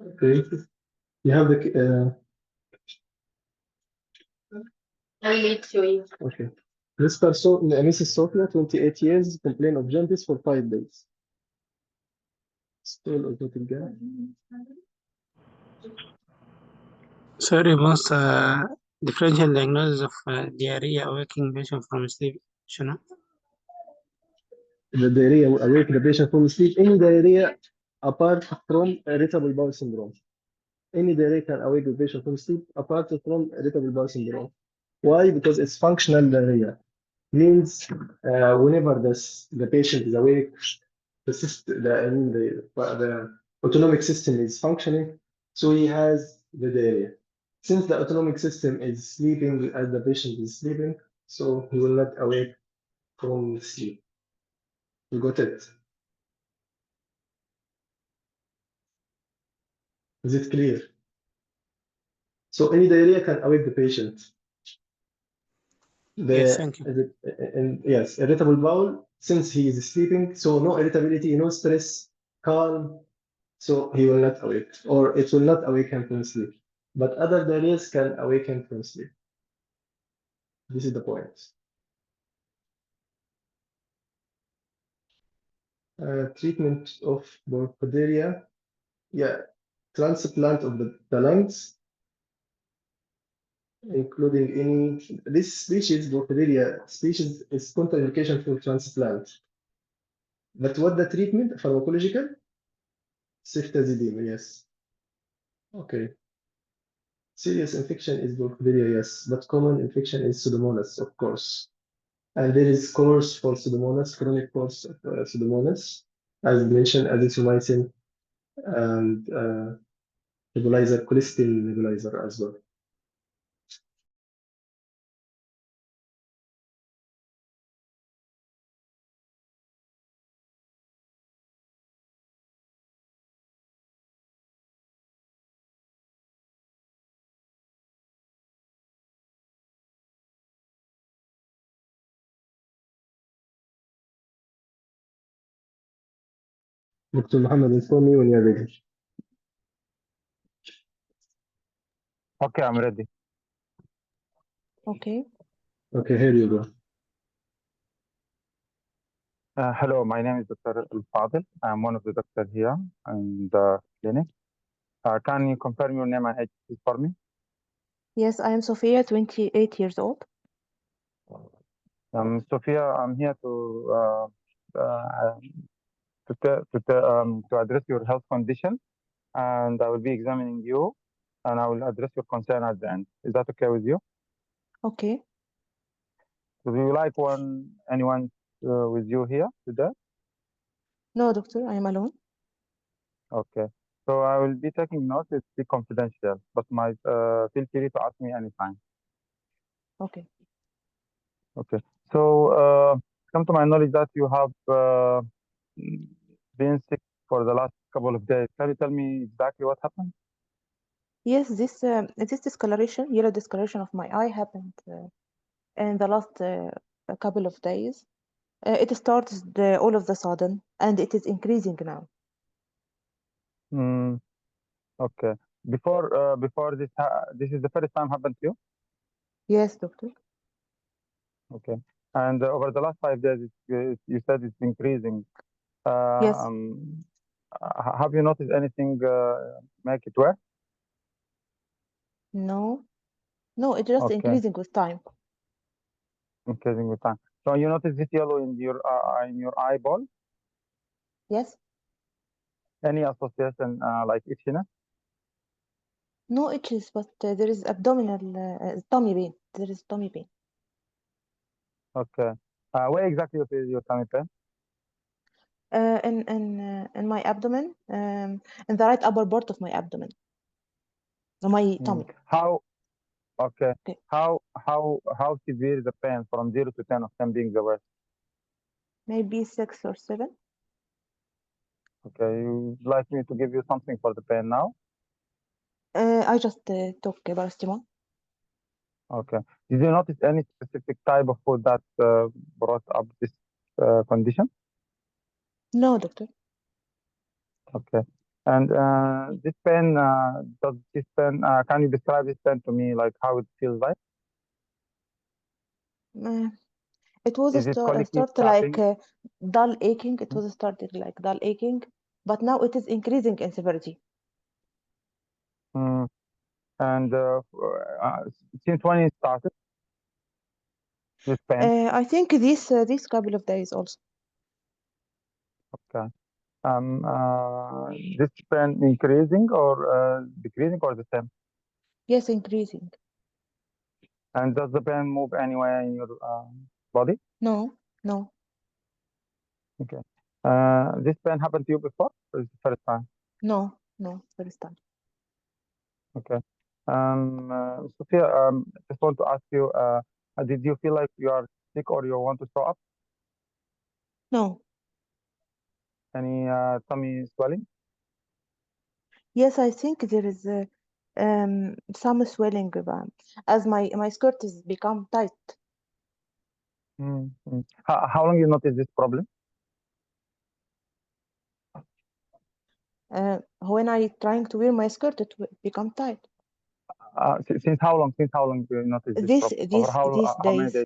okay. You have the I need to eat. Okay. This person, Mrs. Sophia, 28 years, complained of jaundice for 5 days. Still automatic gas. Sorry, most differential diagnosis of diarrhea awaking patient from sleep. شنو؟ The diarrhea will awake the patient from sleep. Any diarrhea apart from irritable bowel syndrome. Any diarrhea can awake the patient from sleep apart from irritable bowel syndrome. Why? Because it's functional diarrhea. Means whenever the patient is awake, the autonomic system is functioning, so he has the diarrhea. Since the autonomic system is sleeping as the patient is sleeping, so he will not awake from sleep. You got it? Is it clear? So any diarrhea can awake the patient. Yes, thank you. Yes, irritable bowel, since he is sleeping, so no irritability, no stress, calm, so he will not awake, or it will not awake him from sleep. But other diarrheas can awake him from sleep. This is the point. Treatment of bronchodiarrhea, yeah, transplant of the lungs, including any, this species, bronchodiarrhea species, is contraindication for transplant. But what the treatment, pharmacological? Ceftazidime, yes. Okay. Serious infection is bronchodiarrhea, yes, but common infection is Pseudomonas, of course. And there is course for Pseudomonas, chronic course of Pseudomonas, as mentioned, azithromycin and nebulizer, colistin nebulizer as well. Dr. Muhammad, inform me when you're ready. Okay, I'm ready. Okay. Okay, here you go. Hello, my name is Dr. Al-Fadil. I'm one of the doctors here in the clinic. Can you confirm your name and age please for me? Yes, I am Sophia, 28 years old. Sophia, I'm here to address your health condition, and I will be examining you, and I will address your concern at the end. Is that okay with you? Okay. Would you like anyone with you here today? No, doctor, I am alone. Okay. So I will be taking notes. It's be confidential, but feel free to ask me anytime. Okay. Okay. So come to my knowledge that you have been sick for the last couple of days. Can you tell me exactly what happened? Yes, this discoloration, yellow discoloration of my eye happened in the last a couple of days. It starts all of the sudden, and it is increasing now. Mm, okay. Before this is the first time happened to you? Yes, doctor. Okay. And over the last 5 days, you said it's increasing. Yes. Have you noticed anything make it worse? No. No, it's just Okay, increasing with time. increasing with time. So you notice this yellow in your eyeball? Yes. Any association like itchiness? No itches, but there is abdominal tummy pain. There is tummy pain. Okay. Where exactly is your tummy pain? In my abdomen, in the right upper part of my abdomen, my tummy. How? Okay. Okay. How severe is the pain from 0 to 10, of 10 being the worst? Maybe 6 or 7. Okay. You like me to give you something for the pain now? I just took paracetamol. Okay. Did you notice any specific type of food that brought up this condition? No, doctor. Okay. And this pain, can you describe this pain to me, like how it feels like? Uh, it was Is it colicky, start like tapping? dull aching. It was started like dull aching, but now it is increasing in severity. Mm. And since when it started, this pain? I think these couple of days also. Okay. This pain increasing or decreasing or the same? Yes, increasing. And does the pain move anywhere in your body? No, no, Okay. This pain happened to you before, or is it the first time? no, no. First time. Okay. Sophia, just want to ask you, did you feel like you are sick or you want to throw up? No. Any tummy swelling? Yes, I think there is Some swelling as my skirt is become tight. How long you notice this problem? When I trying to wear my skirt, it become tight. Since how long? Since how long do you notice this problem? Over how many days?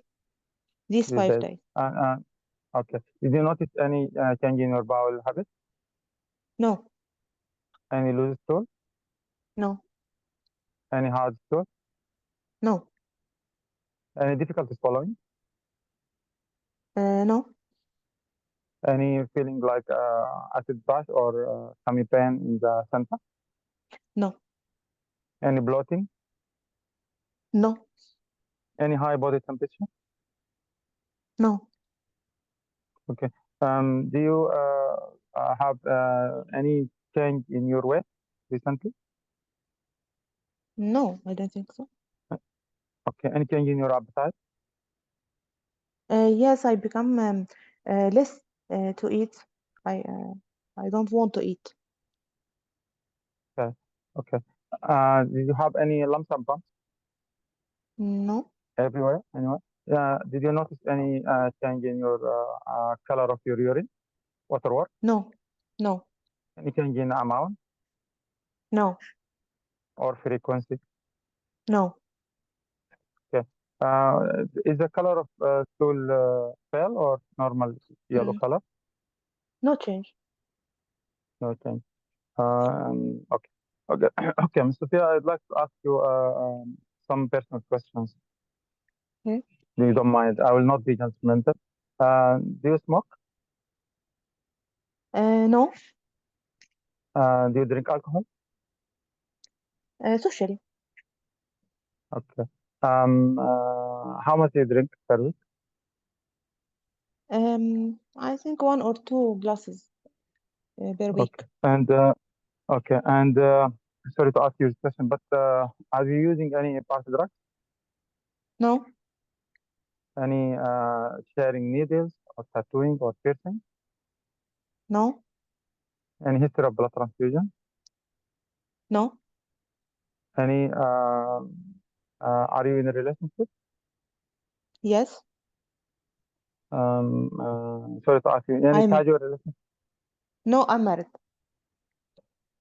These These 5 days. days. Okay. Did you notice any change in your bowel habit? No, Any loose stool? no, Any hard stool? no, Any difficulty swallowing? no, Any feeling like acid brush or tummy pain in the center? no, Any bloating? no, Any high body temperature? no, Okay. Do you have any change in your weight recently? no, I don't think so. Okay. Any change in your appetite? Yes, I become less to eat. I don't want to eat. Okay. Okay. Did you have any lumps and bumps No, everywhere? Anywhere? Did you notice any change in your color of your urine, water? no, no, Any change in amount no, or frequency? no, Okay. Is the color of stool pale or normal yellow color? no change. No change. Okay. Okay. Okay, Ms. Sophia, I'd like to ask you some personal questions. Okay. If you don't mind, I will not be judgmental. Do you smoke? No, Do you drink alcohol? socially. Okay. How much do you drink per week? I think 1 or 2 glasses per week. Okay. And okay. And sorry to ask you this question, but are you using any party drugs? No, Any sharing needles or tattooing or piercing? no, Any history of blood transfusion? no, Any are you in a relationship? yes. Sorry to ask you, any I'm casual relationship? no, I'm married.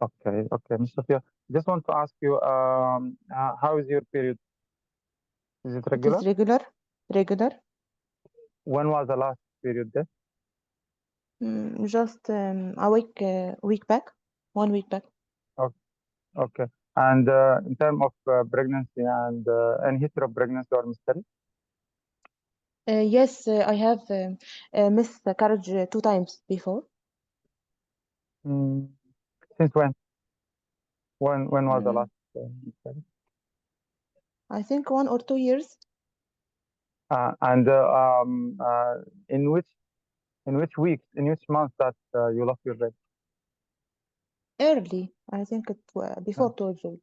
Okay, okay, Ms. Sophia, just want to ask you, how is your period? Is it It regular? is regular. When was the last period there? Just a week back, 1 week back. Okay. And in terms of pregnancy and any history of pregnancy or miscarriage? Yes, I have miscarriage 2 times before. Mm, since when? When was the Mm, last miscarriage? I think 1 or 2 years. And in which weeks, in which month that you lost your baby? Early. I think it before 2 years old.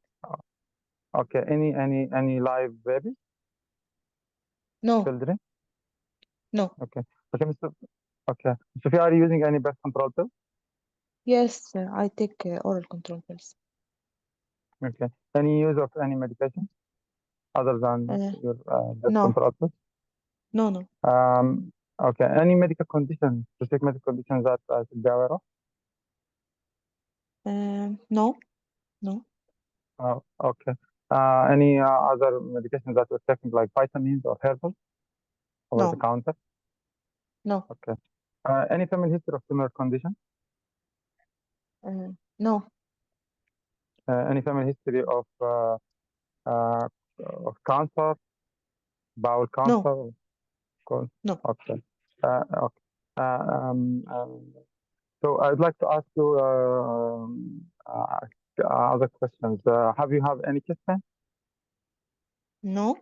Okay. Any live babies, No, children? no. Okay. Okay, Mr. Okay. Sophia, are you using any birth control pill? Yes, I take oral control pills. Okay. Any use of any medication other than your birth No, control pill? no. Okay. Any medical conditions, specific medical conditions that I should be aware of? No, no, Okay. Any other medications that you're taking, like vitamins or herbal over the no, counter? no, Okay. Any family history of similar condition? no, Any family history uh, of cancer, bowel cancer? no, no. Okay. Okay. So I'd like to ask you other questions. Have you have any chest pain, No,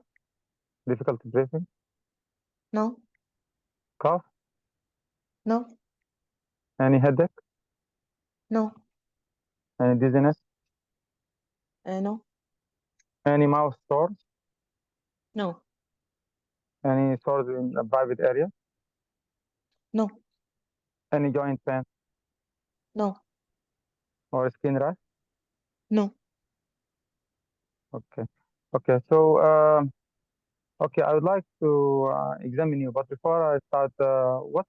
difficulty breathing, no, cough, no, any headache, no, any dizziness, no, any mouth sores, no, any sores in a private area, no, any joint pain no, or skin rash, no, Okay. Okay. So, okay, I would like to examine you, but before I start, what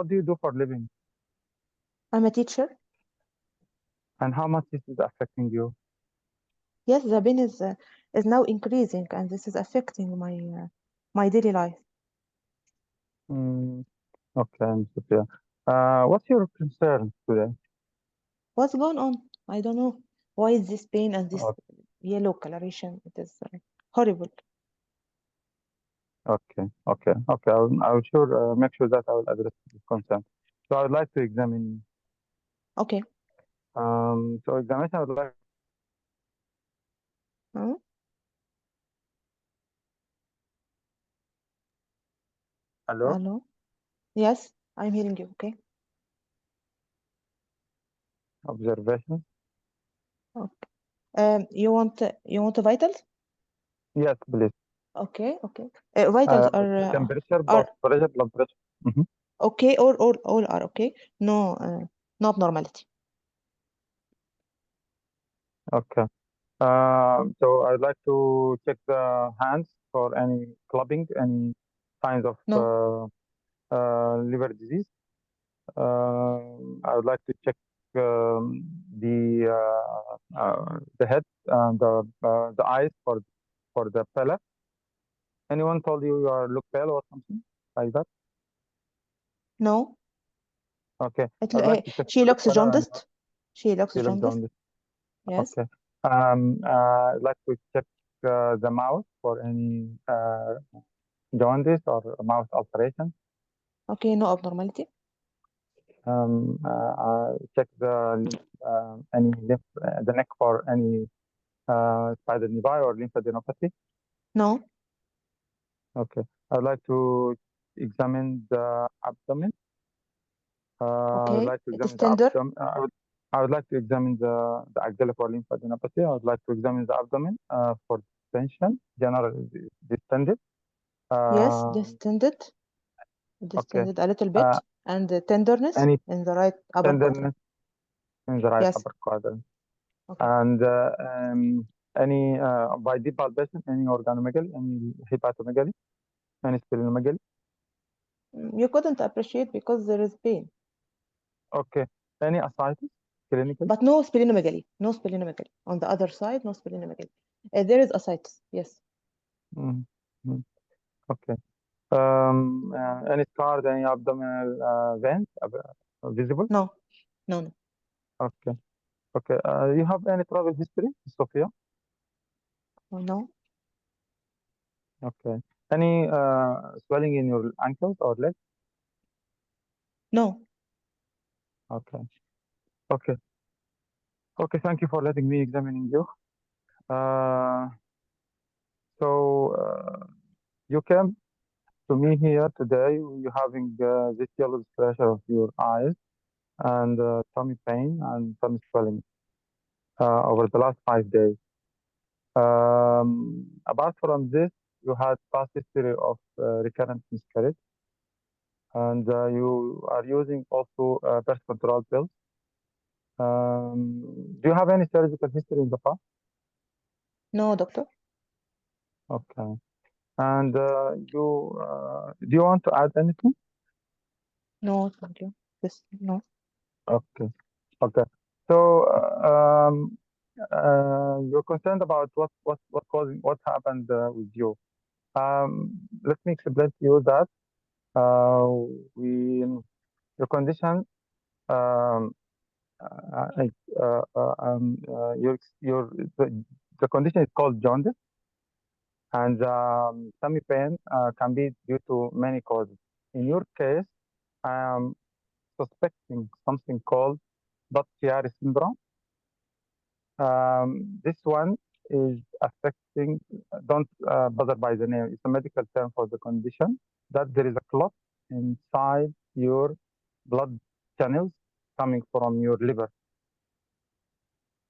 do you do for living, I'm a teacher. and how much this is affecting you? Yes, the pain is now increasing, and this is affecting my daily life. Mm, okay, Sophia. What's your concern today? What's going on? I don't know. Why is this pain and this Okay. yellow coloration? It is horrible. Okay. Okay. Okay. I will sure make sure that I will address this concern. So I would like to examine. Okay. So examination, I would like. Huh? Hello. Hello? Yes, I'm hearing you. Okay. Observation. Okay. You want the vitals? Yes, please. Okay. Okay. Vitals Temperature, blood are pressure, blood pressure. Mhm. okay. All are okay. No, not normality. Okay. So I'd like to check the hands for any clubbing, any signs of No, liver disease. I would like to check the head and the eyes for the palate. Anyone told you look pale or something like that? no. Okay. I'd like to check She the looks color and jaundiced. She looks you look jaundiced. jaundiced. Yes. Okay. I'd like to check the mouth for any jaundice or mouth ulceration. Okay. No abnormality. Check any the neck for any spider nevi or lymphadenopathy. No. Okay. I'd like to examine the abdomen. I would Okay. like to It is examine the tender. abdomen. I would like to examine the axilla for lymphadenopathy. I would like to examine the abdomen for tension, general distended. Yes, Um, distended. okay. Distended a little Uh, bit, and the tenderness any in the right upper quadrant. tenderness in the right Yes. upper quadrant. Okay. And any by deep palpation, any organomegaly, any hepatomegaly, any splenomegaly. You couldn't appreciate because there is pain, Okay. Any ascites clinically? but no splenomegaly. No splenomegaly. On the other side, no splenomegaly. There is ascites. Yes. Mhm. Mhm. Okay. Any scars, any abdominal veins visible? No. No. No. Okay. Okay. You have any travel history, Sophia? No. Okay. Any swelling in your ankles or legs? No. Okay. Okay. Okay. Thank you for letting me examining you. Uh, so you came to me here today. You having this yellow pressure of your eyes and tummy pain and tummy swelling over the last 5 days. Apart from this, you had past history of recurrent miscarriage, and you are using also birth control pills. Do you have any surgical history in the past? No, doctor. Okay. And do you want to add anything? No, thank you. This no. Okay. Okay. So you're concerned about what happened with you. Let me explain to you that uh, we your condition um, like your the condition is called jaundice, and tummy pain can be due to many causes. In your case, I am suspecting something called Chiari syndrome. This one is affecting, don't bother by the name, it's a medical term for the condition, that there is a clot inside your blood channels coming from your liver.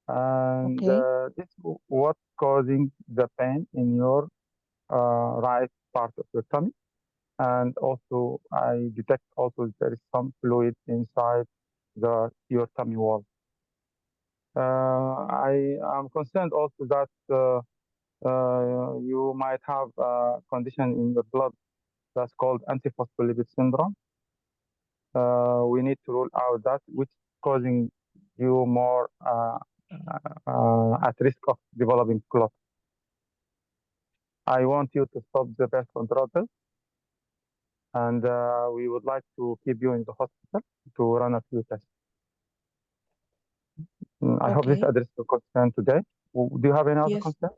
And Okay. this is what's causing the pain in your right part of your tummy. And also, I detect also there is some fluid inside your tummy wall. I am concerned also that you might have a condition in your blood that's called antiphospholipid syndrome. We need to rule out that, which is causing you more at risk of developing clot. I want you to stop the birth control pill, and we would like to keep you in the hospital to run a few tests. I hope this Okay. addressed your concern today. Do you have any other Yes. concern?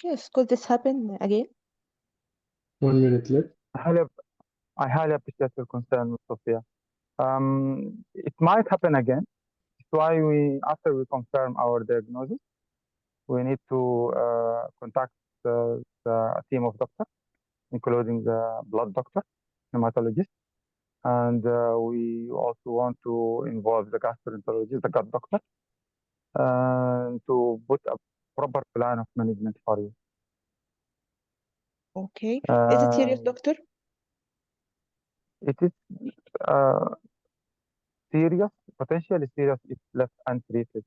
Yes. Could this happen again? 1 minute left. I highly appreciate your concern, Ms. Sophia. It might happen again. That's why after we confirm our diagnosis, we need to contact the team of doctors, including the blood doctor, hematologist, and we also want to involve the gastroenterologist, the gut doctor, to put a proper plan of management for you. Okay. Is it serious, doctor? It is serious, potentially serious if left untreated.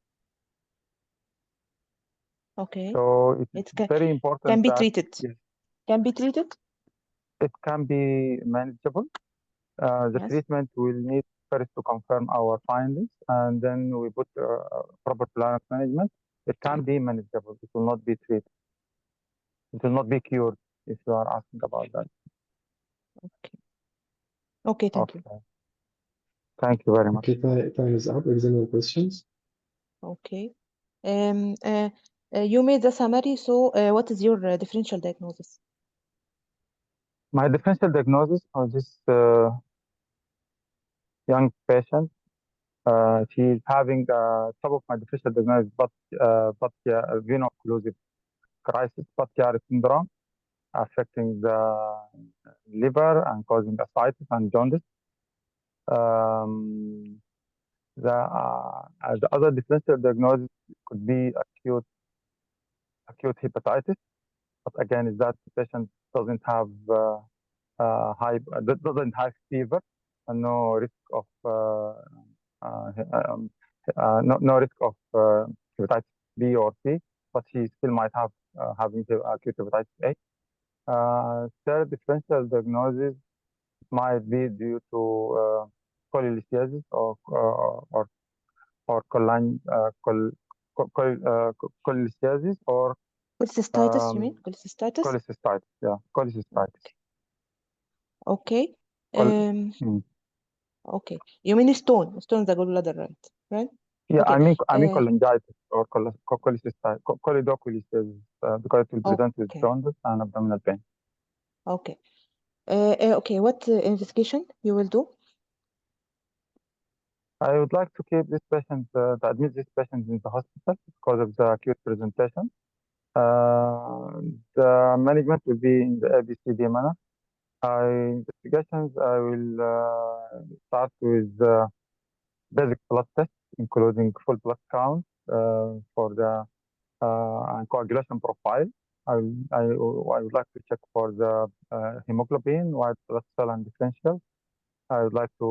Okay. So it is It very important can be that treated. yes, Can be treated? it can be manageable. The Yes. treatment will need first to confirm our findings, and then we put a proper plan of management. It can be manageable. It will not be treated. It will not be cured, if you are asking about that. Okay. Okay. Thank you. Okay. Thank you very much. Okay, time is up. Is there any questions? Okay. You made the summary, so what is your differential diagnosis? My differential diagnosis for this young patient, she's having top of my differential diagnosis, but veno-occlusive crisis, Budd-Chiari syndrome, affecting the liver and causing ascites and jaundice. The other differential diagnosis could be acute hepatitis, but again, is that the patient doesn't have doesn't have fever and no risk of no risk of hepatitis B or C, but she still might have having acute hepatitis A. Third differential diagnosis might be due to cholelithiasis or cholelithiasis or Cholecystitis, you mean? Cholecystitis? cholecystitis. Yeah, cholecystitis. Okay. Col- hmm. Okay. You mean stone the gallbladder, right? Yeah, Okay. I mean cholangitis or cholecystitis, cholelithiasis, because it will present with Okay. jaundice and abdominal pain. Okay. Okay. What investigation you will do? I would like to keep this patient, to admit this patient in the hospital because of the acute presentation. The management will be in the ABCD manner. Investigations, I will start with basic blood tests, including full blood count for the coagulation profile. I would like to check for the hemoglobin, white blood cell, and differential. I would like to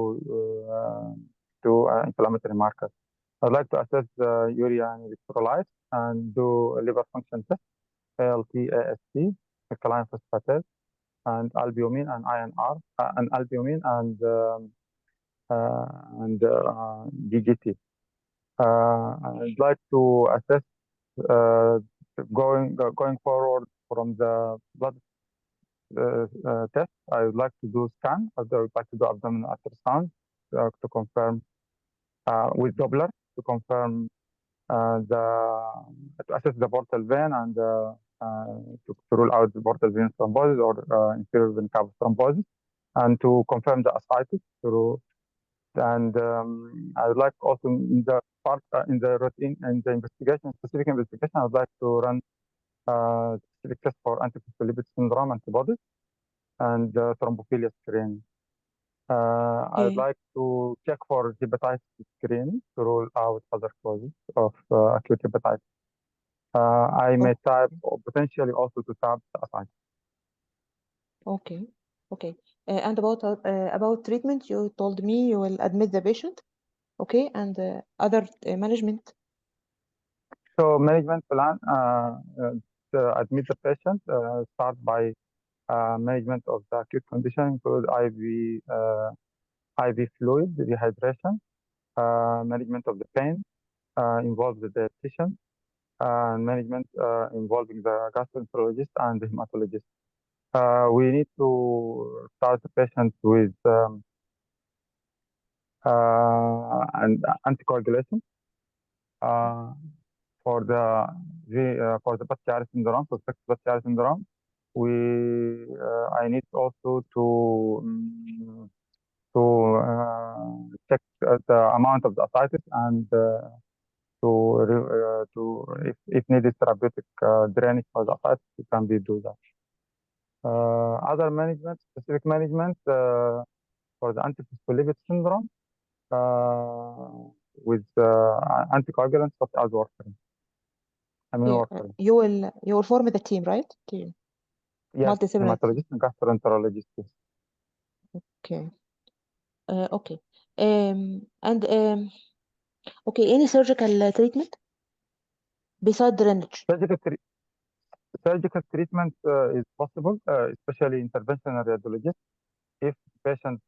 do inflammatory markers. I'd like to assess the urea and electrolytes and do a liver function test, ALT, AST, alkaline phosphatase, and albumin and INR, and albumin and DGT. I'd like to assess going forward from the blood test. I would like to do scan. I would like to do abdominal ultrasound to confirm with Doppler to confirm to assess the portal vein and to rule out the portal vein thrombosis or inferior vein cava thrombosis, and to confirm the ascites. And I would like also in the part in the routine and the investigation, specific investigation, I would like to run specific test for antiphospholipid syndrome antibodies and thrombophilia screening. I would like to check for hepatitis screening to rule out other causes of acute hepatitis. I may type or potentially also to tap the ascites. Okay. Okay. And about treatment, you told me you will admit the patient. Okay, and other management. So management plan to admit the patient start by management of the acute condition, include IV fluid, dehydration, management of the pain, involves the dietitian, management involving the gastroenterologist and the hematologist. We need to start the patient with anticoagulation for the Budd-Chiari syndrome, suspected Budd-Chiari syndrome. I need also to check the amount of the ascites and if needed therapeutic drainage for the ascites, we can do that. Other management, specific management for the antiphospholipid syndrome with anticoagulants such as warfarin. Warfarin. You will form the team, right? Team. Yes, Multidisciplinary. hematologist and gastroenterologist. Yes. Okay. Okay. And okay, any surgical treatment besides drainage? Surgical treatment is possible, especially interventional radiologist, if patient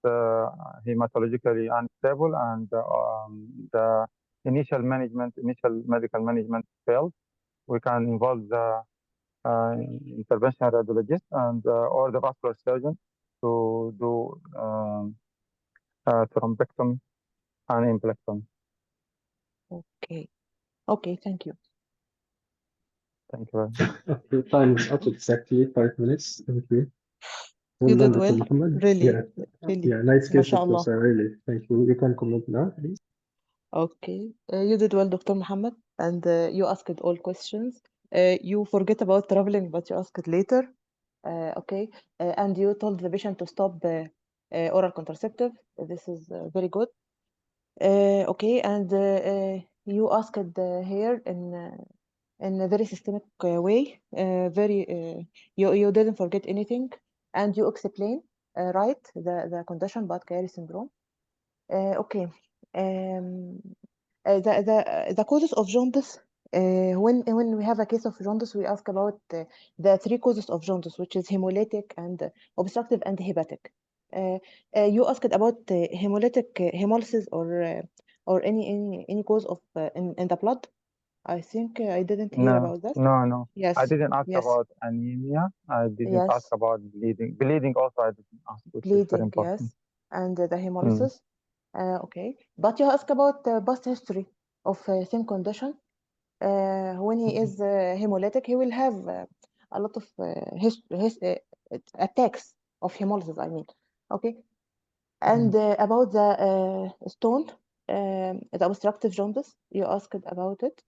hematologically unstable and the initial medical management fails, we can involve the interventional radiologist and or the vascular surgeon to do thrombectomy and implectomy. Okay. Okay, thank you. Thank you very much. Okay, time is up exactly 5 minutes. Thank you. You Well done, did Dr. well. Muhammad. Really, Yeah, really. yeah, nice case, Dr. MashaAllah. Sir, really. Thank you. You can comment now, please. Okay. You did well, Dr. Muhammad, and you asked all questions. You forget about traveling, but you asked later. Okay. And you told the patient to stop oral contraceptive. This is very good. Okay. And you asked here in a very systemic way. You didn't forget anything, and you explain right the condition Budd-Chiari syndrome. Okay. Um, the causes of jaundice. When we have a case of jaundice, we ask about the three causes of jaundice, which is hemolytic and obstructive and hepatic. You asked about hemolytic hemolysis or any cause of in the blood. I think I didn't hear about that. No. Yes. I didn't ask Yes. about anemia. I didn't Yes. ask about bleeding. Bleeding also I didn't ask, which is very Bleeding. important. Yes. And the hemolysis. Okay. But you ask about past history of same condition. When he is hemolytic, he will have a lot of attacks of hemolysis, I mean. Okay. And about the stone, the obstructive jaundice, you asked about it.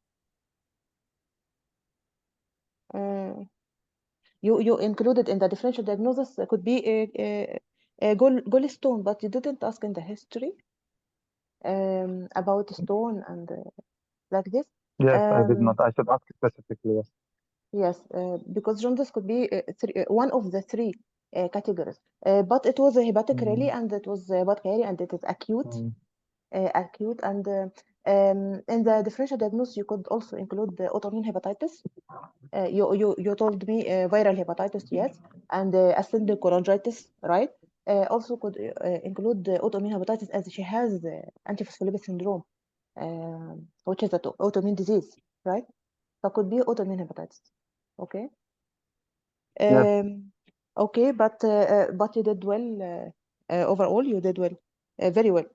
You included in the differential diagnosis could be a gallstone, but you didn't ask in the history about stone and like this. Yes, I did not. I should ask specifically. Yes. Yes, because jaundice could be one of the three categories. But it was a hepatic really, and it was Budd-Chiari, and it is acute. Acute, and in the differential diagnosis, you could also include the autoimmune hepatitis. You told me viral hepatitis, yes, and ascending cholangitis, right? Also could include autoimmune hepatitis, as she has antiphospholipid syndrome, which is an autoimmune disease, right? So could be autoimmune hepatitis. Okay. Yes. Okay, but you did well overall. You did well, very well.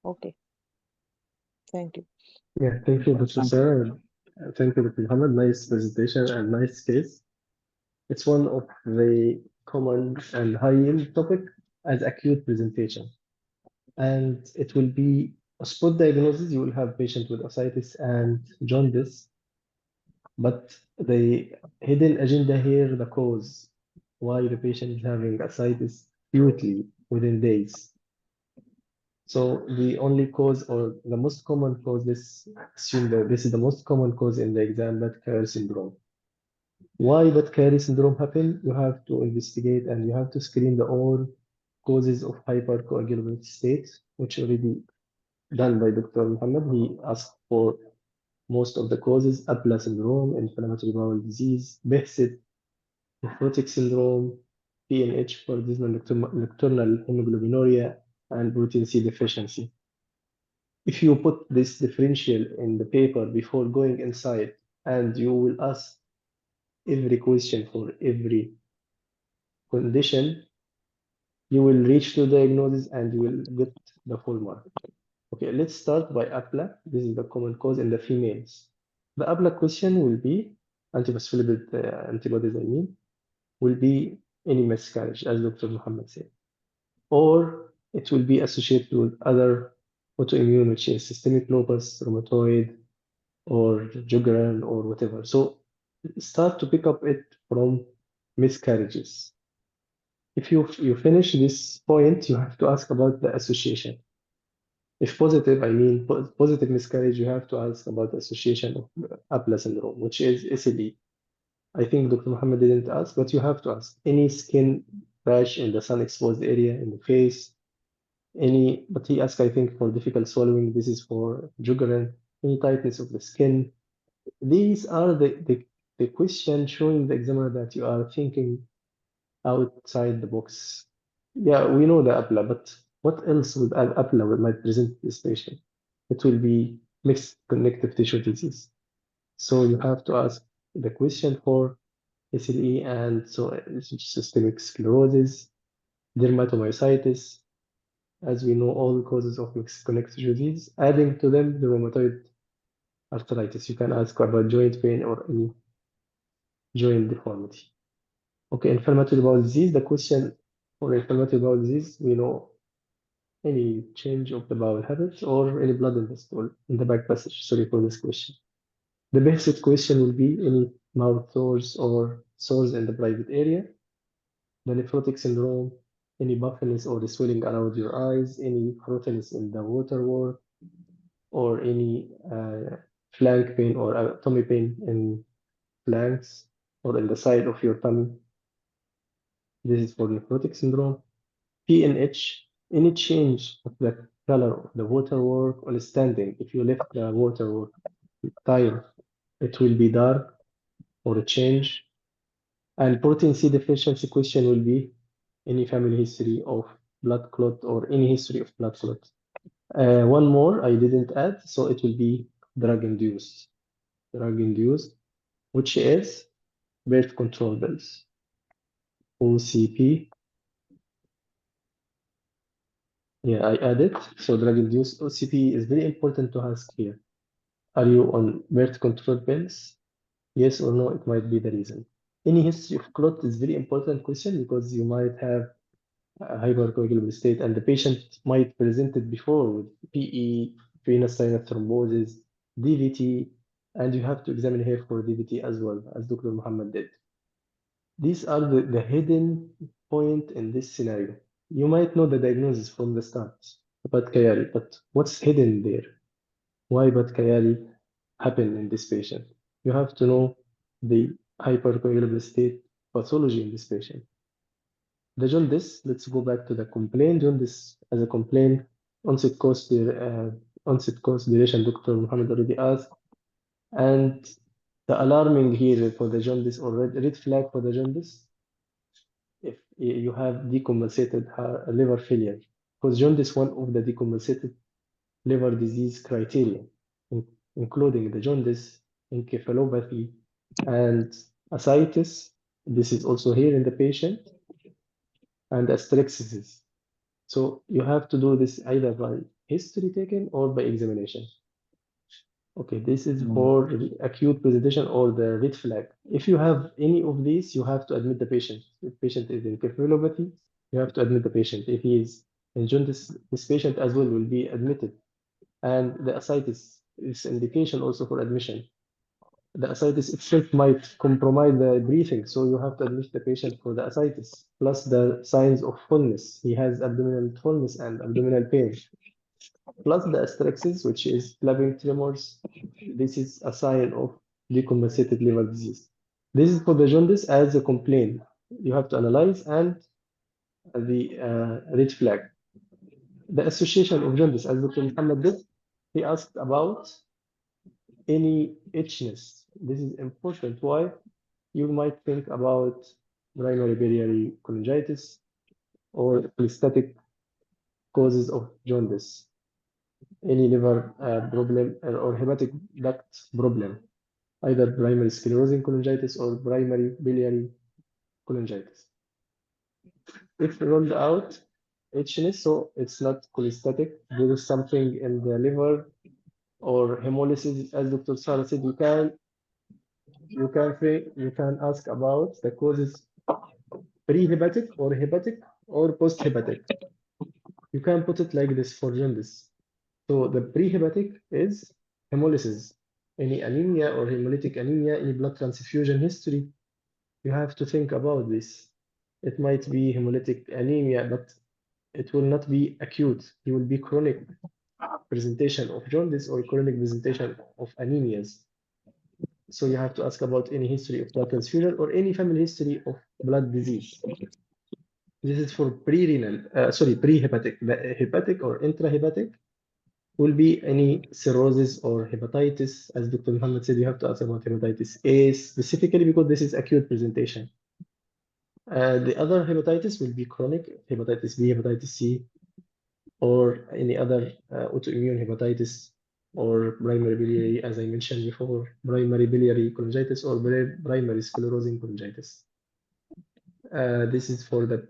Okay. Thank you. Yeah, thank you, Dr. Sir. Thank you, Dr. Muhammad. Nice presentation and nice case. It's one of the common and high-yield topic as acute presentation. And it will be a spot diagnosis. You will have patient with ascites and jaundice. But the hidden agenda here, the cause, why the patient is having ascites acutely within days. So the only cause or the most common cause, let's assume that this is the most common cause in the exam, Budd-Chiari syndrome. Why Budd-Chiari syndrome happen? You have to investigate and you have to screen the all causes of hypercoagulability state, which already done by Dr. Muhammad. He asked for most of the causes: Abla syndrome, inflammatory bowel disease, Behcet, nephrotic syndrome, PNH, paroxysmal nocturnal hemoglobinuria, and protein C deficiency. If you put this differential in the paper before going inside, and you will ask every question for every condition, you will reach to diagnosis and you will get the full mark. Okay, let's start by APLA. This is the common cause in the females. The APLA question will be antiphospholipid antibodies, will be any miscarriage, as Dr. Muhammad said, or it will be associated with other autoimmune, which is systemic lupus, rheumatoid, or Sjögren, or whatever. So start to pick up it from miscarriages. If you finish this point, you have to ask about the association. If positive, positive miscarriage, you have to ask about the association of Abla syndrome, which is SLE. I think Dr. Muhammad didn't ask, but you have to ask. Any skin rash in the sun-exposed area, in the face, but he asked, I think, for difficult swallowing. This is for Sjögren. Any tightness of the skin. These are the question showing the examiner that you are thinking outside the box. Yeah, we know the APLA, but what else would APLA might present this patient? It will be mixed connective tissue disease. So you have to ask the question for SLE, and so systemic sclerosis, dermatomyositis. As we know, all causes of mixed connective tissue disease. Adding to them the rheumatoid arthritis. You can ask about joint pain or any joint deformity. Okay, inflammatory bowel disease. The question for inflammatory bowel disease, we know any change of the bowel habits or any blood in the stool, in the back passage. Sorry for this question. The basic question will be any mouth sores or sores in the private area. The nephrotic syndrome, any puffiness or swelling around your eyes, any frothiness in the waterwork, or any flank pain or tummy pain in flanks or in the side of your tummy. This is for nephrotic syndrome. PNH, any change of the color of the waterwork or standing. If you left the waterwork tile, it will be dark or a change. And protein C deficiency question will be any family history of blood clot or any history of blood clot. One more I didn't add, so it will be drug-induced. Drug-induced, which is birth control pills, OCP. Yeah, I added. So drug-induced OCP is very important to ask here. Are you on birth control pills? Yes or no, it might be the reason. Any history of clot is very important question because you might have a hypercoagulable state and the patient might present it before with PE, venous sinus thrombosis, DVT, and you have to examine here for DVT as well, as Dr. Muhammad did. These are the hidden point in this scenario. You might know the diagnosis from the start about Chiari, but what's hidden there? Why bad Chiari happen in this patient? You have to know the hypercoagulable state pathology in this patient. The jaundice, let's go back to the complaint. Jaundice as a complaint, onset cause duration, Dr. Muhammad already asked. And the alarming here for the jaundice or red flag for the jaundice, if you have decompensated liver failure, because jaundice one of the decompensated liver disease criteria, including the jaundice, encephalopathy, and ascites. This is also here in the patient, and asterixis. So you have to do this either by history taken or by examination. Okay, this is for the acute presentation or the red flag. If you have any of these, you have to admit the patient. If the patient is in encephalopathy, you have to admit the patient. If he is in jaundice, this patient as well will be admitted. And the ascites is indication also for admission. The ascites itself might compromise the breathing, so you have to admit the patient for the ascites, plus the signs of fullness. He has abdominal fullness and abdominal pain, plus the asterixis, which is flapping tremors. This is a sign of decompensated liver disease. This is for the jaundice as a complaint. You have to analyze and the red flag. the association of jaundice, as Dr. Muhammad did, he asked about any itchiness. This is important. Why? You might think about primary biliary cholangitis or cholestatic causes of jaundice, any liver problem or hepatic duct problem, either primary sclerosing cholangitis or primary biliary cholangitis. If rolled out, itchiness, so it's not cholestatic, there is something in the liver or hemolysis, as Dr. Sarah said, you can ask about the causes pre-hepatic or post-hepatic. You can put it like this for jaundice. So the pre-hepatic is hemolysis, any anemia or hemolytic anemia, any blood transfusion history. You have to think about this. It might be hemolytic anemia, but it will not be acute. It will be chronic presentation of jaundice or chronic presentation of anemias. So you have to ask about any history of blood transfusion or any family history of blood disease. This is for pre-hepatic. The hepatic or intrahepatic will be any cirrhosis or hepatitis. As Dr. Muhammad said, you have to ask about hepatitis A specifically because this is acute presentation. The other hepatitis will be chronic, hepatitis B, hepatitis C, or any other autoimmune hepatitis or primary biliary, as I mentioned before, primary biliary cholangitis or primary sclerosing cholangitis. This is for the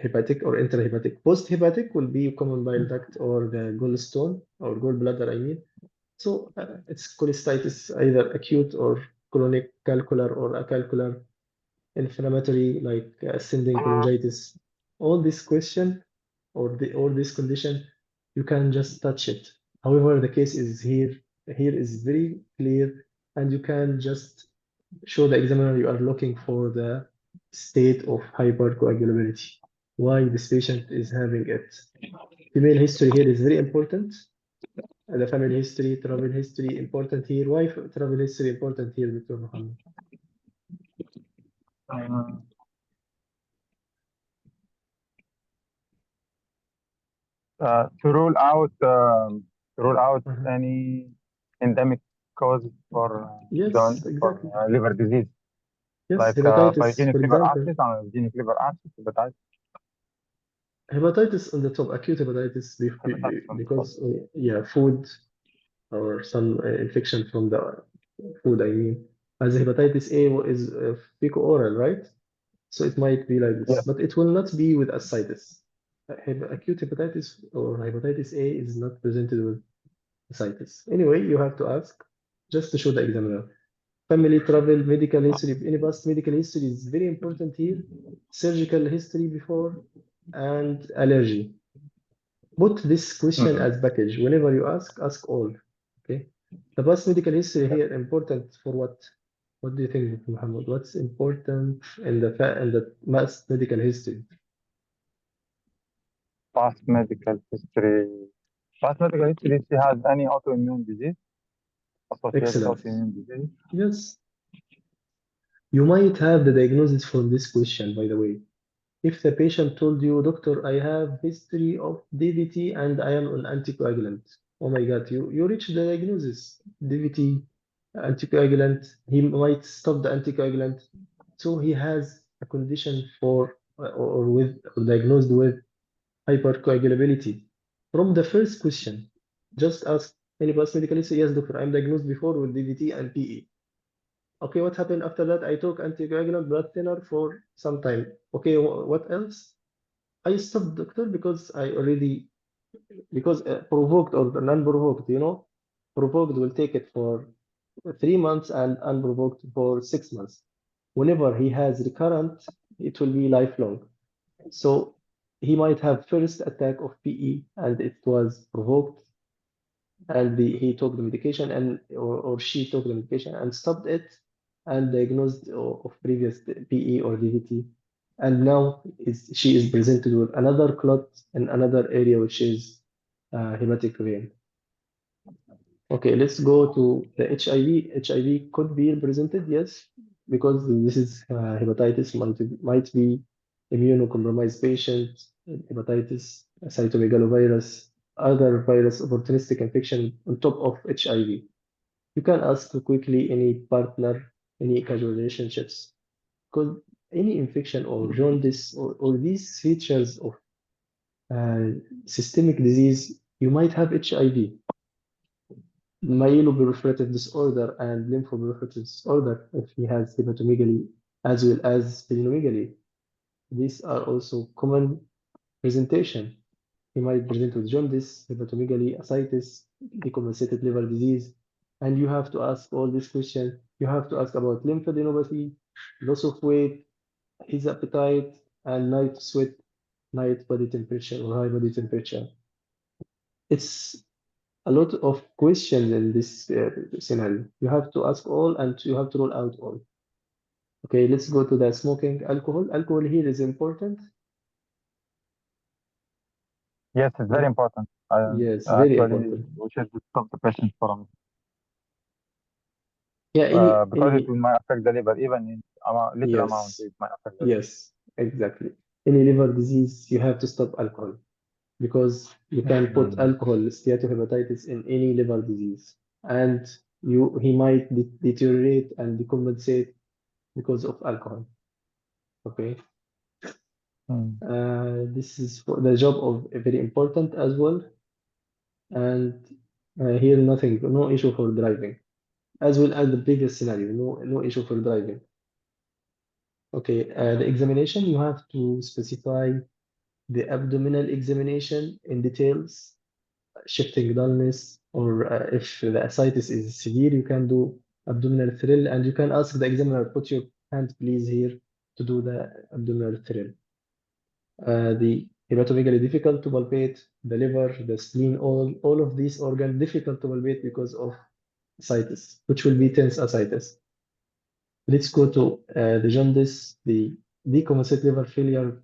hepatic or intrahepatic. Post-hepatic will be common bile duct or the gallstone or gallbladder, I mean. So it's cholestatis, either acute or chronic, calcular or acalcular, inflammatory like ascending cholangitis. All this question or this condition, you can just touch it. However, the case is here is very clear, and you can just show the examiner you are looking for the state of hypercoagulability. Why this patient is having it. Female history here is very important. The family history, travel history important here. Why travel history important here, Dr. Muhammad? To rule out Uh-huh. any endemic cause for Yes, for exactly. liver disease, Yes, like hepatitis, pyogenic for liver example. abscess and allogeneic liver abscess, hepatitis Hepatitis on the top, acute hepatitis hepatitis on the top. because yeah, food or some infection from the food, I mean. As hepatitis A is fecal-oral, right? So it might be like this, Yes. but it will not be with ascites. Acute hepatitis or hepatitis A is not presented with ascites. Anyway, you have to ask just to show the examiner. Family travel, medical history, any past medical history is very important here. Surgical history before and allergy. Put this question as package. Whenever you ask all. Okay. The past medical history here important for what? What do you think, Muhammad? What's important in the past medical history? Past medical history. Past medical history, if she has any autoimmune disease, associated Excellent. autoimmune disease. Yes. You might have the diagnosis from this question, by the way. If the patient told you, doctor, I have history of DVT and I am on anticoagulant. Oh my God, you reach the diagnosis. DVT, anticoagulant, he might stop the anticoagulant. So he has a condition for or diagnosed with hypercoagulability. From the first question, just ask any past medical history. Yes, doctor, I'm diagnosed before with DVT and PE. Okay, what happened after that? I took anticoagulant blood thinner for some time. Okay, what else? I stopped, doctor, because I already provoked or non-provoked, provoked will take it for 3 months and unprovoked for 6 months. Whenever he has recurrent, it will be lifelong. So he might have first attack of PE and it was provoked, and he took the medication or she took the medication and stopped it and diagnosed of previous PE or DVT. And now she is presented with another clot in another area, which is hepatic vein. Okay, let's go to the HIV. HIV could be represented, yes, because this is hepatitis might be immunocompromised patient, hepatitis, cytomegalovirus, other virus opportunistic infection on top of HIV. You can ask quickly any partner, any casual relationships, because any infection or jaundice or these features of systemic disease, you might have HIV, myeloproliferative disorder, and lymphoproliferative disorder if he has hepatomegaly as well as splenomegaly. These are also common presentation. He might present with jaundice, hepatomegaly, ascites, decompensated liver disease, and you have to ask all these questions. You have to ask about lymphadenopathy, loss of weight, his appetite, and night sweat, night body temperature or high body temperature. It's a lot of questions in this scenario. You have to ask all and you have to rule out all. Okay, let's go to the smoking. Alcohol. Alcohol here is important. Yes, it's very important. Yes, very Actually, important. we should stop the patient from Yeah, because it will might affect the liver, even in little amount, yes, it might affect the liver. yes, exactly. Any liver disease, you have to stop alcohol because you can put alcohol, steatohepatitis, in any liver disease, and he might deteriorate and decompensate because of alcohol. Okay. This is for the job of very important as well. And here nothing, no issue for driving, as well as the previous scenario, no issue for driving. Okay, the examination, you have to specify the abdominal examination in details, shifting dullness, or if the ascites is severe, you can do abdominal thrill, and you can ask the examiner, put your hand please here to do the abdominal thrill. The hepatomegaly difficult to palpate, the liver, the spleen, all of these organs difficult to palpate because of ascites, which will be tense ascites. Let's go to the jaundice, the decompensated liver failure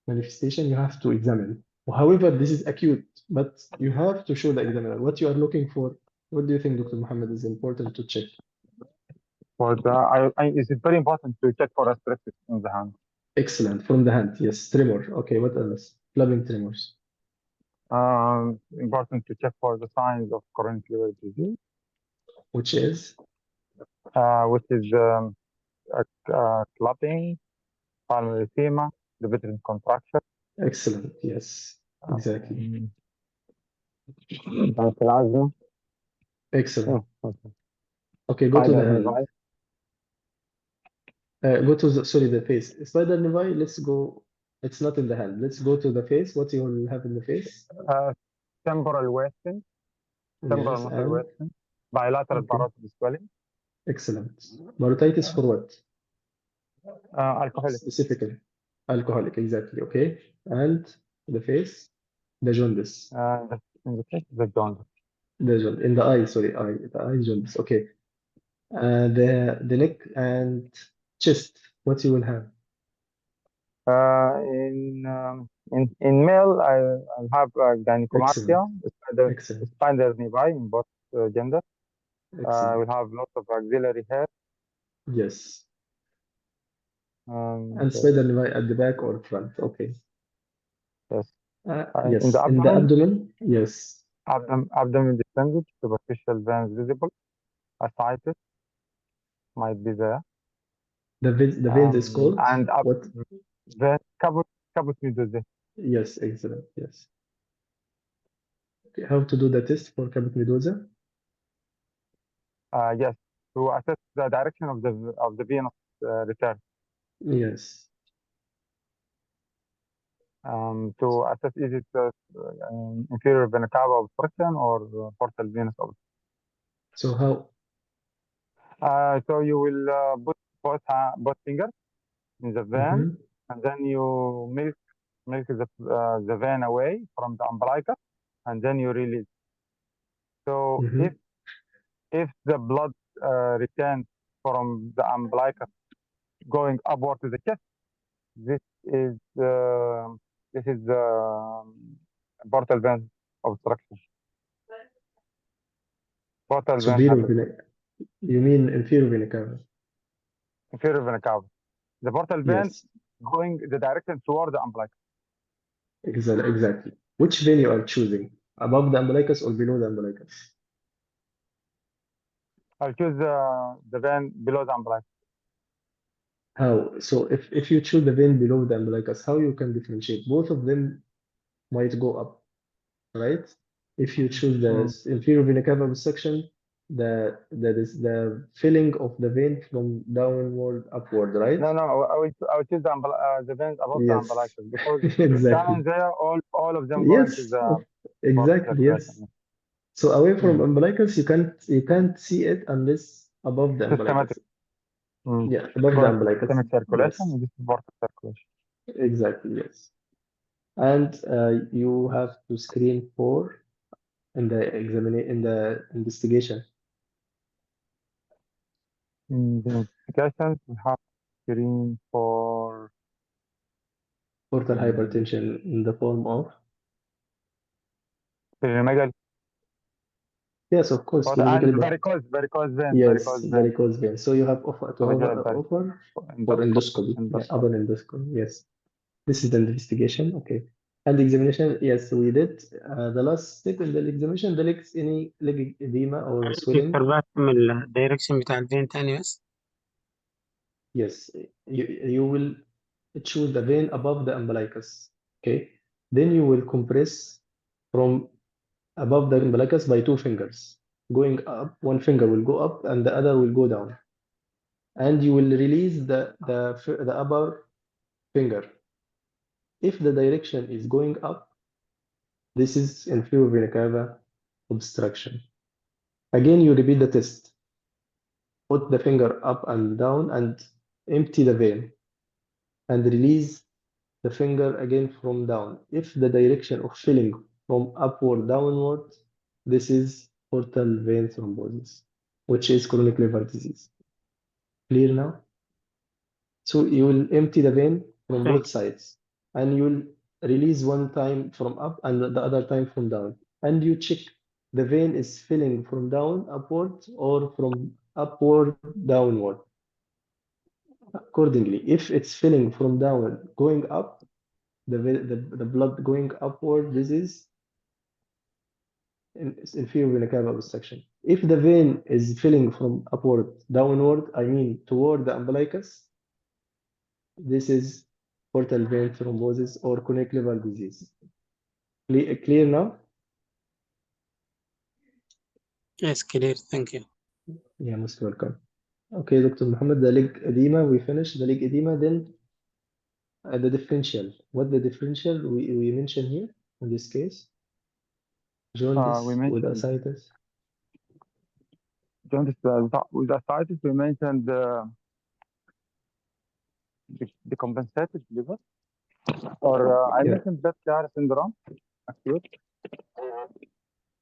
manifestation you have to examine. However, this is acute, but you have to show the examiner what you are looking for. What do you think, Dr. Mohammed, is important to check? For the, it's very important to check for restrictions in the hand. Excellent. From the hand, yes. Tremor. Okay, what else? Flapping tremors. Important to check for the signs of chronic liver disease, Which is? which is clubbing, pulmonary edema, the veteran contraction. Excellent. Yes, exactly. Plasma. Excellent. Okay. Okay, go to Spider the hand. nevi. Go to the, sorry, the face. Spider nevi, let's go. It's not in the hand. Let's go to the face. What you will have in the face? Temporal wasting, temporal Yes, muscle and wasting, bilateral okay, parotid swelling, excellent. Parotitis for what? alcoholic. Specifically, alcoholic, exactly. Okay, and the face, the jaundice. In the case, the jaundice. The jaundice in the eye. Sorry, the eye jaundice. Okay. The neck and chest. What you will have? In male, I'll have gynecomastia, Excellent. Excellent. spider nevi in both genders. Excellent. We'll have lots of axillary hair. Yes. And And spider nevi at the back or front. Okay. yes, Yes. in the In the abdomen, abdomen. Yes. abdomen distended, superficial veins visible, ascites might be there. The veins is called And what? the caput medusae. Yes. Excellent. Yes. Okay. How to do the test for caput medusa? Yes, to assess the direction of the venous return. Yes. To assess is it inferior vena cava obstruction or portal venous obstruction. So how? So you will put both fingers in the vein, Mhm. and then you milk the vein away from the umbilicus, and then you release. So Mhm. if the blood returns from the umbilicus going upward to the chest, this is portal vein obstruction. Portal vein Superior hemorrhage. vena. You mean inferior vena cava? Inferior vena cava. The portal vein Yes. going the direction toward the umbilicus. Exactly. Which vein you are choosing? Above the umbilicus or below the umbilicus? I'll choose the vein below the umbilicus. How? So if you choose the vein below the umbilicus, how you can differentiate? Both of them might go up, right? If you choose the inferior vena cava obstruction, that is the filling of the vein from downward upward, right? No, I will choose the veins above the Yes, umbilicus because exactly. down there, all of them go into Yes, the exactly, yes. circulation. So away from Mm. umbilicus, you can't see it unless above the umbilicus. Systematic. Mm. Yeah, above the Go into umbilicus. systemic circulation, Yes, and this is portal circulation. exactly, yes. And you have to screen for in the investigation. In the investigations, we have screen for Portal hypertension in the form of, splenomegaly. yes, of course, And splenomegaly, but varicose vein, yes, varicose vein. So you have offer to vaginal offer for endoscopy. endoscopy, yeah, upper endoscopy. Yes, this is the investigation. Okay, and the examination. Yes, we did. The last step in the examination, the legs, any leg edema or swelling. دكتور بعتم الدايركشن بتاع الفين تاني بس. Yes, you will choose the vein above the umbilicus. Okay, then you will compress from above the umbilicus by two fingers, going up. One finger will go up and the other will go down, and you will release the upper finger. If the direction is going up, this is inferior vena cava obstruction. Again, you repeat the test. Put the finger up and down and empty the vein, and release the finger again from down. If the direction of filling from upward downward, this is portal vein thrombosis, which is chronic liver disease. Clear now? So you will empty the vein from both sides, and you will release one time from up and the other time from down. And you check the vein is filling from down upward or from upward downward. Accordingly, if it's filling from down going up, the blood going upward, this is inferior vena cava obstruction. If the vein is filling from upward downward, I mean toward the umbilicus, this is portal vein thrombosis or chronic liver disease. Clear now? Yes, clear, thank you. Yeah, most welcome. Okay, Dr. Muhammad, the leg edema, we finished the leg edema, then the differential. What the differential we mentioned here in this case? Jaundice We with mentioned ascites. jaundice with ascites. We mentioned the compensated liver, or I Yeah. mentioned that Chiari syndrome, acute.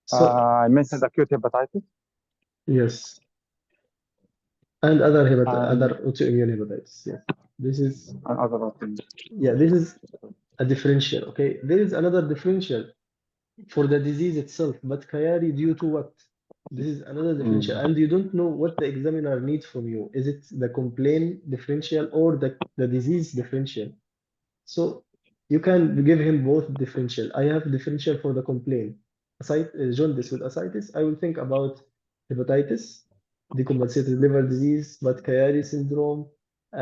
So I mentioned acute hepatitis. yes, and other And autoimmune hepatitis. Yes, this is other things. yeah, this is a differential. Okay, there is another differential for the disease itself, but Chiari due to what? This is another differential, and you don't know what the examiner needs from you. Is it the complaint differential or the disease differential? So you can give him both differential. I have differential for the complaint. Jaundice with ascites, I will think about hepatitis, decompensated liver disease, but Chiari syndrome,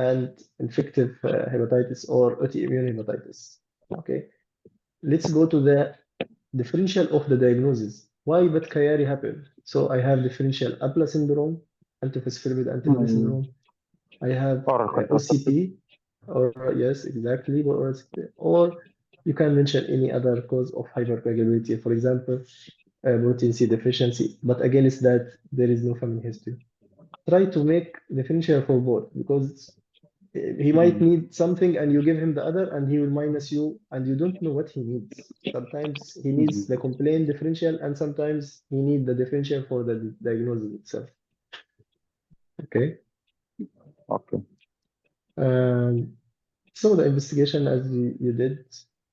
and infective hepatitis or autoimmune hepatitis. Okay, let's go to the differential of the diagnosis. Why but Chiari happened? So I have differential Abla syndrome, antiphospholipid antibody syndrome. I have Oral contraceptive. OCP, or yes, exactly, or you can mention any other cause of hypercoagulability, for example, protein C deficiency. But against that, there is no family history. Try to make differential for both because he might need something and you give him the other and he will minus you and you don't know what he needs. Sometimes he needs the complaint differential and sometimes he needs the differential for the diagnosis itself. Okay. Okay. So the investigation as you did,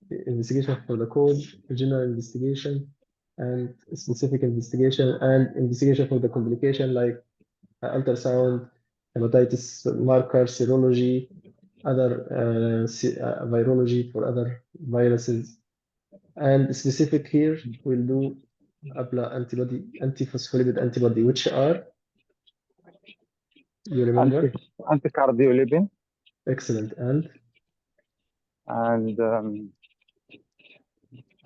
the investigation for the code, general investigation, and specific investigation, and investigation for the complication like ultrasound, hepatitis marker, serology, other virology for other viruses, And specific here, we'll do antiphospholipid antibody, which are, you remember? Anticardiolipin Excellent. and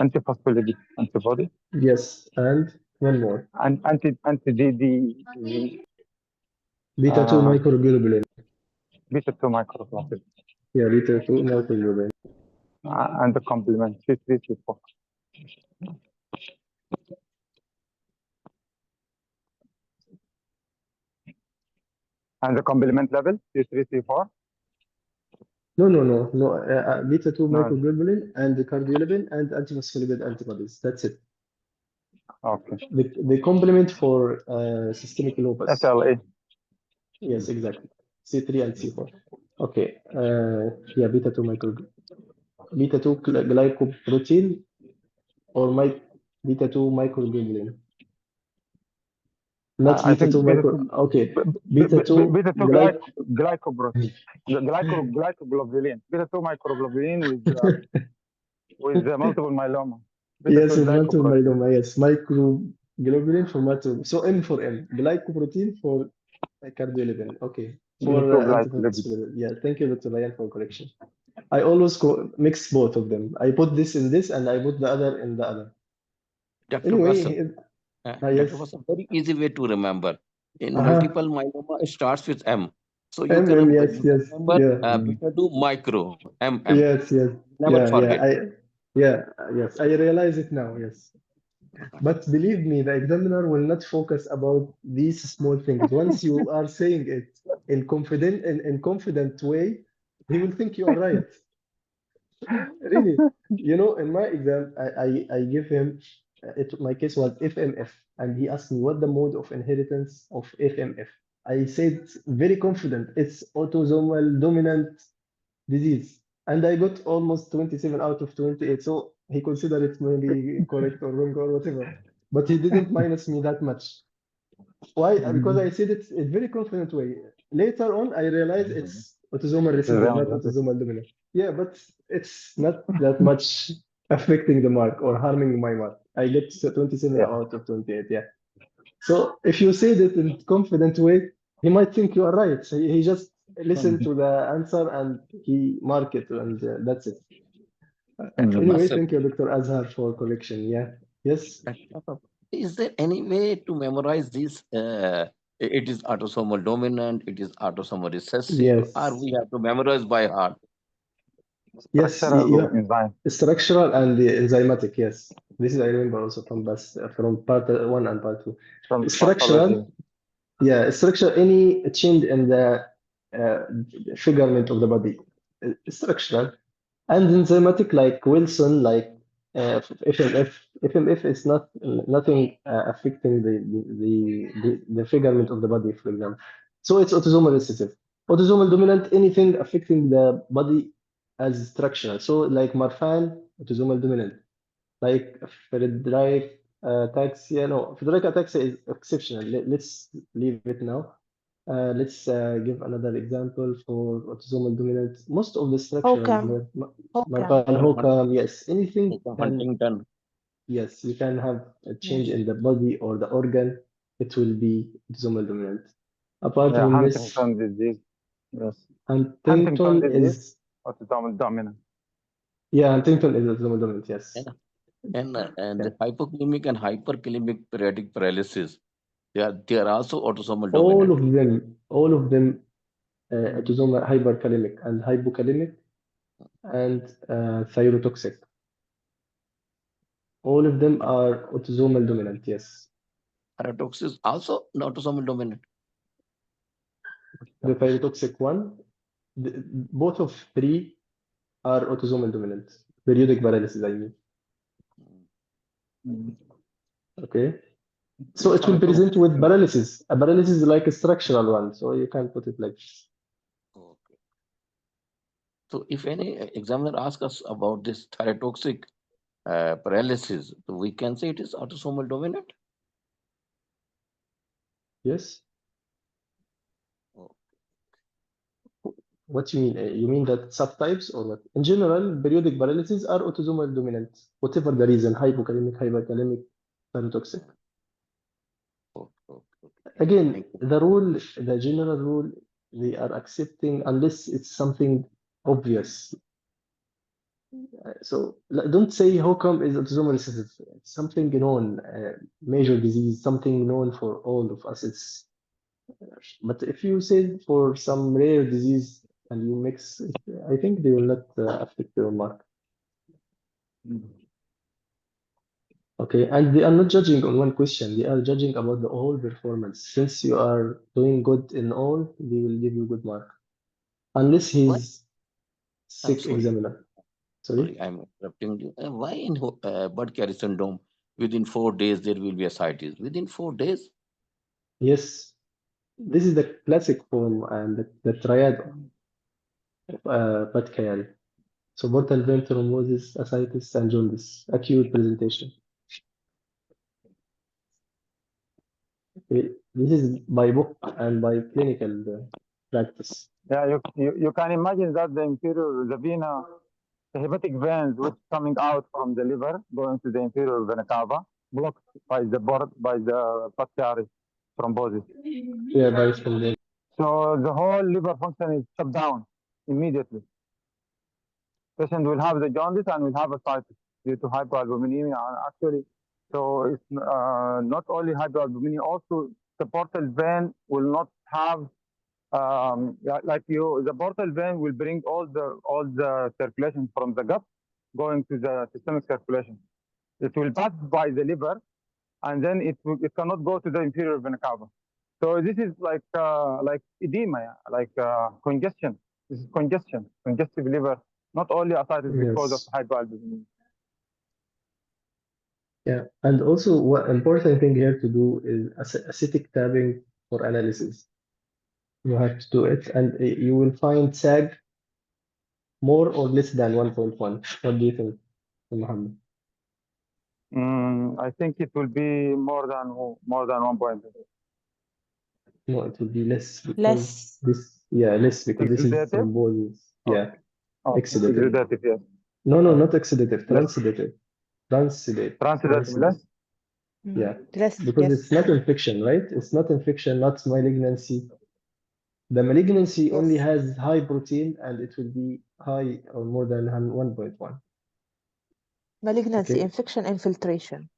antiphospholipid antibody Yes, and one more. and anti-DD Beta 2 microglobulin. beta 2 microglobulin Yeah, beta 2 microglobulin. and the complement C3, C4. And the complement level C3, C4. No. Beta 2 No. microglobulin and the cardiolipin and antiphospholipid antibodies. That's it. Okay. The complement for systemic lupus. SLA. Yes, exactly. C3 and C4. Okay. Yeah, beta 2 glycoprotein or beta 2 microglobulin. Not I beta think 2 micro. Okay. Beta 2 beta 2 glycoprotein. Glycoglobulin. Beta 2 microglobulin with multiple myeloma. Beta Yes, 2 with multiple glycoprotein. myeloma. Yes, microglobulin for multiple. So M for M. Glycoprotein for cardiolipin. Okay. For Beta 2 glycoprotein. antiphospholipid. Yeah. Thank you, Dr. Ryan, for correction. I always mix both of them. I put this in this and I put the other in the other. Dr. Anyway, Vasan, yes. Dr. Vasan, very easy way to remember. In multiple myeloma, it starts with M. So you can MM, yes, remember yeah. beta 2 micro, MM. Yes. Never forget. Yes. I realize it now, yes. But believe me, the examiner will not focus about these small things. Once you are saying it in confident way, he will think you are right. Really, in my exam, I give him my case was FMF, and he asked me what the mode of inheritance of FMF. I said very confident, it's autosomal dominant disease, and I got almost 27 out of 28. So he considered it maybe correct or wrong or whatever, but he didn't minus me that much. Why? Because I said it in very confident way. Later on, I realized it's autosomal recessive, not autosomal dominant. Yeah, but it's not that much affecting the mark or harming my mark. I get 27 out of 28. Yeah. So if you say it in confident way, he might think you are right. So he just listened to the answer and he mark it, and that's it. Anyway, thank you, Dr. Azhar, for correction. Yeah. Yes. Is there any way to memorize this? It is autosomal dominant, it is autosomal recessive, Yes. or we have to memorize by heart? Yes, Structural enzyme. structural and the enzymatic. Yes, this is I remember also from part 1 and part 2. From Structural, pathology. yeah, structure any change in the figurement of the body, structural, and enzymatic like Wilson, like FMF. FMF is nothing affecting the figurement of the body, for example. So it's autosomal recessive. Autosomal dominant, anything affecting the body as structural. So like Marfan, autosomal dominant. Like Friedreich ataxia, no, Friedreich ataxia is exceptional. Let's leave it now. Let's give another example for autosomal dominant. Most of the structures Hocam. Marfan, Hocam, yes, anything can, Huntington. yes, you can have a change in the body or the organ, it will be autosomal dominant. Apart from this, Huntington disease. Yes. Huntington is autosomal dominant. Yeah, Huntington is autosomal dominant, yes. And the hypokalemic and hyperkalemic periodic paralysis, they are also autosomal dominant. All of them autosomal hyperkalemic and hypokalemic and thyrotoxic. All of them are autosomal dominant, yes. Thyrotoxic also autosomal dominant. The thyrotoxic one, both of three are autosomal dominant. Periodic paralysis, I mean. Okay. So it will present with paralysis. A paralysis is like a structural one, so you can put it like this. Okay. So if any examiner asks us about this thyrotoxic paralysis, we can say it is autosomal dominant. Yes. What you mean? You mean that subtypes or what? In general, periodic paralysis are autosomal dominant, whatever the reason, hypokalemic, hyperkalemic, thyrotoxic. Again, Thank you. the rule, the general rule, they are accepting unless it's something obvious. So don't say how come is autosomal recessive. It's something known, major disease, something known for all of us. It's but if you say for some rare disease and you mix, I think they will not affect your mark. Okay, and they are not judging on one question. They are judging about the whole performance. Since you are doing good in all, they will give you good mark. Unless he's sick sorry. examiner. Sorry, I'm interrupting you. Why in Budd-Chiari syndrome, within 4 days, there will be ascites? Within 4 days? Yes, this is the classic form and the triad of Budd-Chiari. So portal vein thrombosis, ascites, and jaundice, acute presentation. This is by book and by clinical practice. Yeah, you can imagine that the vena, the hepatic veins which coming out from the liver going to the inferior vena cava, blocked by the Budd-Chiari thrombosis. Yeah, by spontaneous. So the whole liver function is shut down immediately. Patient will have the jaundice and will have ascites due to hypoalbuminemia. And actually, so it's not only hypoalbuminemia, also the portal vein will not have the portal vein will bring all the circulation from the gut going to the systemic circulation. It will pass by the liver, and then it cannot go to the inferior vena cava. So this is like edema, like congestion. This is congestive liver, not only ascites because of Yes. hypoalbuminemia. Yeah, and also what important thing here to do is acidic tabbing for analysis. You have to do it, and you will find SAG more or less than 1.1. What do you think, Mohammed? I think it will be more than 1 point. No, it will be less because Less. this, yeah, less because this is Exudative? thrombosis. Yeah, Okay. exudative. Exudative, yes. No, not exudative, Less. transudative. Transudative. Transudative, less? Yeah, Less, because yes. it's not infection, right? It's not infection, not malignancy. The malignancy only Yes. has high protein and it will be high or more than 1.1. Malignancy, Okay, infection, infiltration.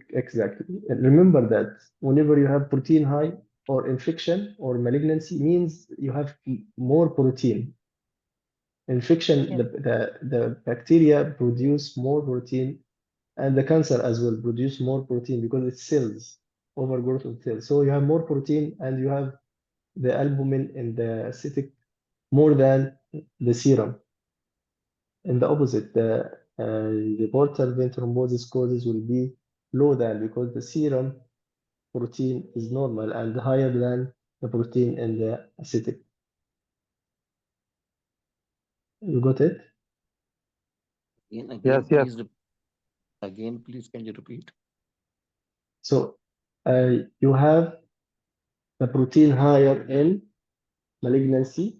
exactly. And remember that whenever you have protein high or infection or malignancy means you have more protein. Infection, Yeah. the bacteria produce more protein and the cancer as well produce more protein because it's cells, overgrowth of cells. So you have more protein and you have the albumin in the acidic more than the serum. In the opposite, the portal vein thrombosis causes will be low than because the serum protein is normal and higher than the protein in the acidic. You got it? Again, Yes. please. Again, please, can you repeat? So you have the protein higher in malignancy.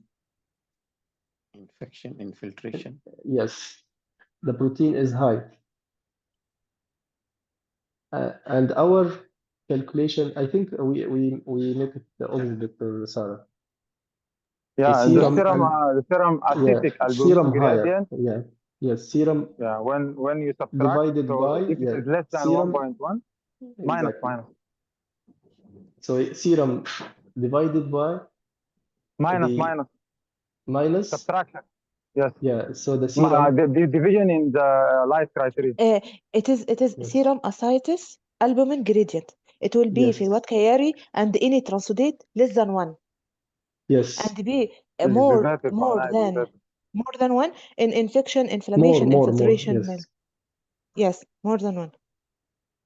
Infection, infiltration. Yes, the protein is high. And our calculation, I think we make it the opposite, Dr. Sarah. Yeah, the serum serum yeah, acidic albumin serum higher. gradient. Yeah, yes, serum Yeah, when you subtract, divided so by if it is less than serum 1.1, minus. So serum divided by minus subtraction. Yes. yeah. So the serum The division in the life criteria. It is yes, serum ascites albumin gradient. It will be في yes, Budd-Chiari and any transudate less than 1 yes, and be Exudative, more than 1 in infection, more, inflammation, more, infiltration. yes. Yes, more than 1.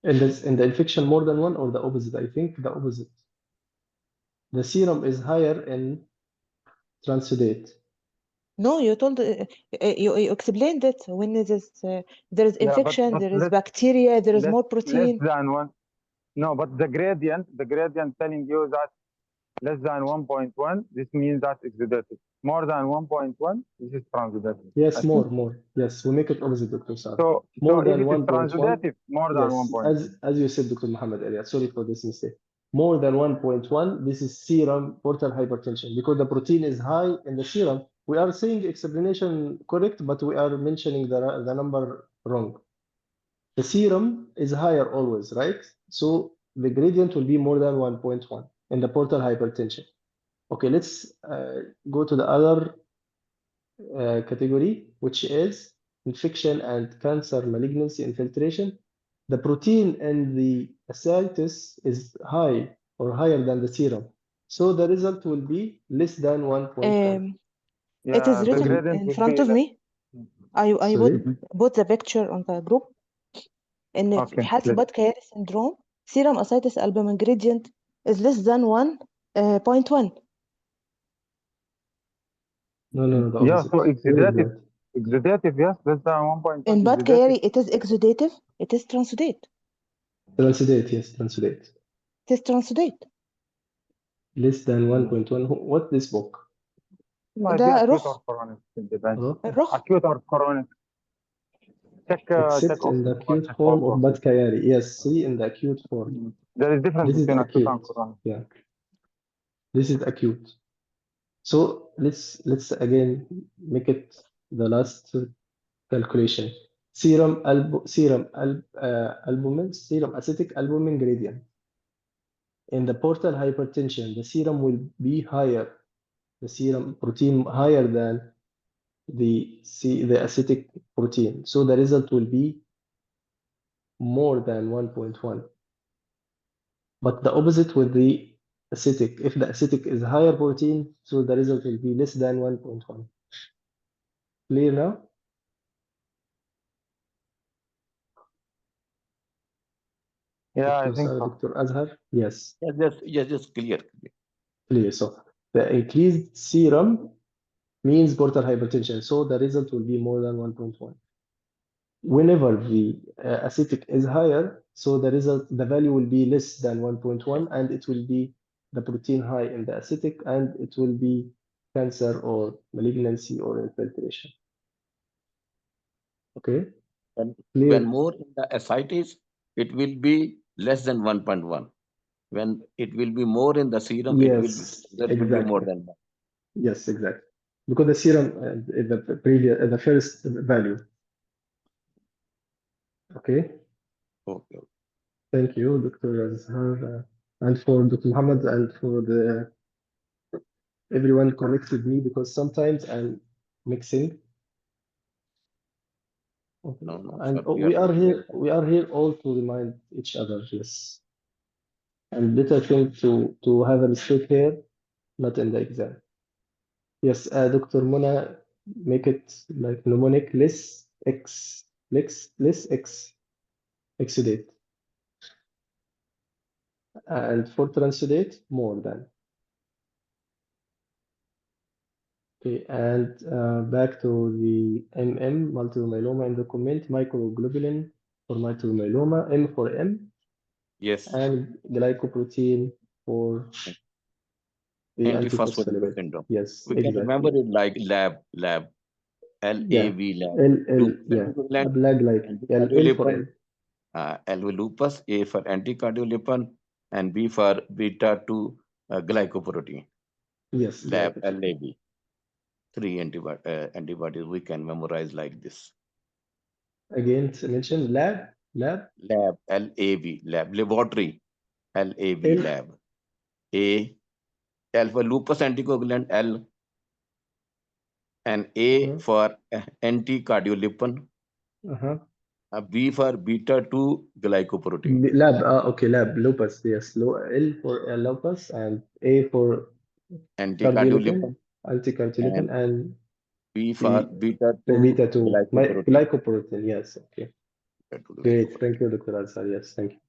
In the infection more than one or the opposite? I think the opposite. The serum is higher in transudate. No, you told you explained it when it is there is Yeah, infection, but there is bacteria, there is more less protein. than 1. No, but the gradient telling you that less than 1.1, this means that exudative. more than 1.1, this is transudative. Yes, more. Yes, we make it opposite, Dr. Saad. So More if than it is 1.1. transudative, more than Yes, 1.1. as you said, Dr. Muhammad earlier. Sorry for this mistake. More than 1.1, this is serum portal hypertension because the protein is high in the serum. We are saying explanation correct, but we are mentioning the number wrong. The serum is higher always, right? So the gradient will be more than 1.1 in the portal hypertension. Okay, let's go to the other category, which is infection and cancer malignancy infiltration. The protein in the ascites is high or higher than the serum. So the result will be less than 1.1. It is Yeah, the written gradient in would front be of less. me. I Sorry. would put the picture on the group. إن في Okay, حالة please. الباد كياري syndrome serum ascites albumin gradient is less than 1.1. No, the Yeah, opposite. so Where is exudative, that? yes, less than 1.1 In bad exudative. كياري it is exudative, it is transudate. Transudate, yes, transudate. It is transudate. Less than 1.1. What this book? Might be ده acute رخ or chronic, it depends. الرخ Acute or chronic. Check Except in the acute form of bad Kayari. Yes, see in the acute form. There is difference This is between acute and acute. chronic. Yeah, this is acute. So let's again make it the last calculation. Serum acetic albumin gradient. In the portal hypertension, the serum will be higher. The serum protein higher than the acetic protein. So the result will be more than 1.1. But the opposite with the acetic. If the acetic is higher protein, so the result will be less than 1.1. Clear now? Yeah, I Dr. think Sara, so. Dr. Azhar? Yes, Just clear. clear. So the increased serum means portal hypertension. So the result will be more than 1.1. Whenever the acetic is higher, so the value will be less than 1.1, and it will be the protein high in the acetic, and it will be cancer or malignancy or infiltration. Okay, When clear? more in the ascites, it will be less than 1.1. When it will be more in the serum, Yes, that will be more exactly. than 1. Yes, exactly. Because the serum is the first value. Okay. Okay. Thank you, Dr. Azhar, and for Dr. Muhammad, and for everyone corrected me because sometimes I'm mixing. Okay. No, And sir, we are doing we are here all to remind each other, yes. And better thing to have a mistake here, not in the exam. Yes, Dr. Mona, make it like mnemonic less x, less x, exudate. And for transudate, more than. Okay, and back to the multiple myeloma in the comment, microglobulin for multiple myeloma, M for M, Yes, and glycoprotein for the antiphospholipid antiphospholipid. syndrome. Yes, We can remember exactly. it like lab, Yeah, LAV, lab. yeah, Lupus a black like L for anticardiolipin, L lupus, A for anticardiolipin, and B for beta 2 glycoprotein. yes, Lab, glycoprotein. LAB. Three antibodies we can memorize like this. Again, to mention lab, Lab, LAB, lab, laboratory, LAB, L, lab. A, L for lupus anticoagulant, L, and A for anticardiolipin, uh-huh. B for beta 2 glycoprotein. Lab, okay, lab, lupus, yes, L for lupus, and A for cardiolipin, Anticardiolipin, anticardiolipin, and and B for the beta the 2 beta 2, glycoprotein. glycoprotein, yes, okay. Beta 2 Great, thank glycoprotein. you, Dr. Ansar, yes, thank you.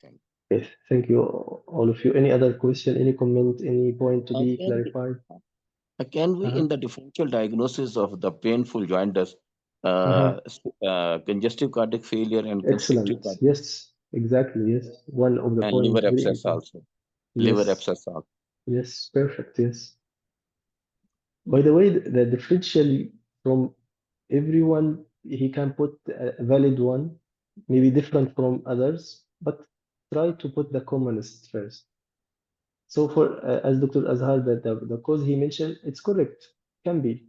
Thank you. Yes, thank you, all of you. Any other question, any comment, any point to be clarified? Can we, Uh-huh. in the differential diagnosis of the painful jaundice, Uh-huh. congestive cardiac failure and constrictive Excellent. cardiac, Yes, exactly. Yes, one of the and points liver very abscess important. also, liver Yes, abscess also. yes, perfect. Yes. By the way, the differential from everyone, he can put a valid one, maybe different from others, but try to put the commonest first. So for as Dr. Azhar, the cause he mentioned, it's correct, can be,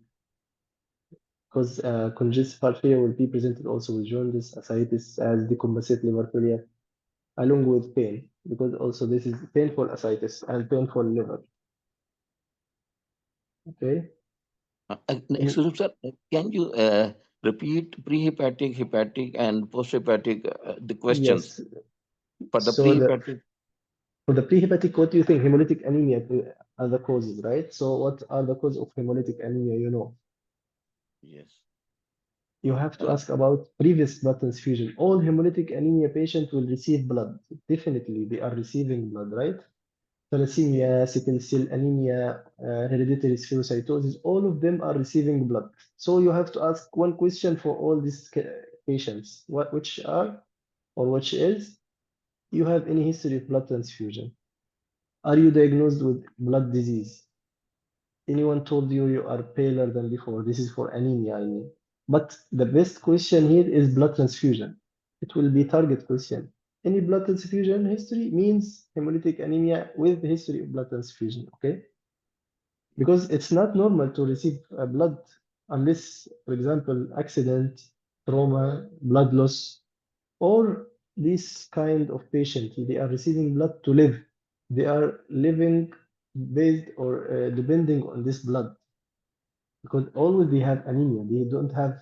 because congestive heart failure will be presented also with jaundice, ascites, as decompensated liver failure, along with pain, because also this is painful ascites and painful liver. Okay. Excuse me, sir. Can you repeat pre-hepatic, hepatic, and post-hepatic the questions Yes. for the So pre-hepatic? for the prehepatic, what do you think? Hemolytic anemia are the causes, right? So what are the causes of hemolytic anemia? You know, Yes. you have to Uh, ask about previous blood transfusion. All hemolytic anemia patients will receive blood. Definitely, they are receiving blood, right? Thalassemia, sickle cell anemia, hereditary spherocytosis, all of them are receiving blood. So you have to ask one question for all these patients. Which are, or which is, you have any history of blood transfusion? Are you diagnosed with blood disease? Anyone told you you are paler than before? This is for anemia, I mean. But the best question here is blood transfusion. It will be target question. Any blood transfusion history means hemolytic anemia with history of blood transfusion, okay? Because it's not normal to receive blood unless, for example, accident, trauma, blood loss, or this kind of patient, they are receiving blood to live. They are living based or depending on this blood because always they have anemia. They don't have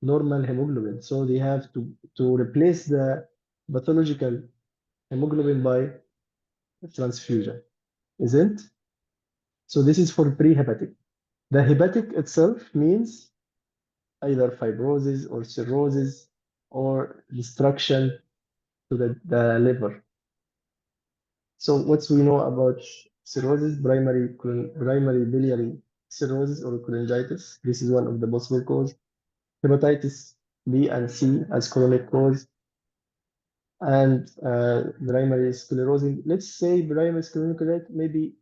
normal hemoglobin, so they have to replace the pathological hemoglobin by transfusion, isn't? So this is for pre-hepatic. The hepatic itself means either fibrosis or cirrhosis or destruction to the liver. So what we know about cirrhosis, primary biliary cirrhosis or cholangitis. This is one of the possible cause. Hepatitis B and C as chronic cause, and primary sclerosing. Let's say primary sclerosing maybe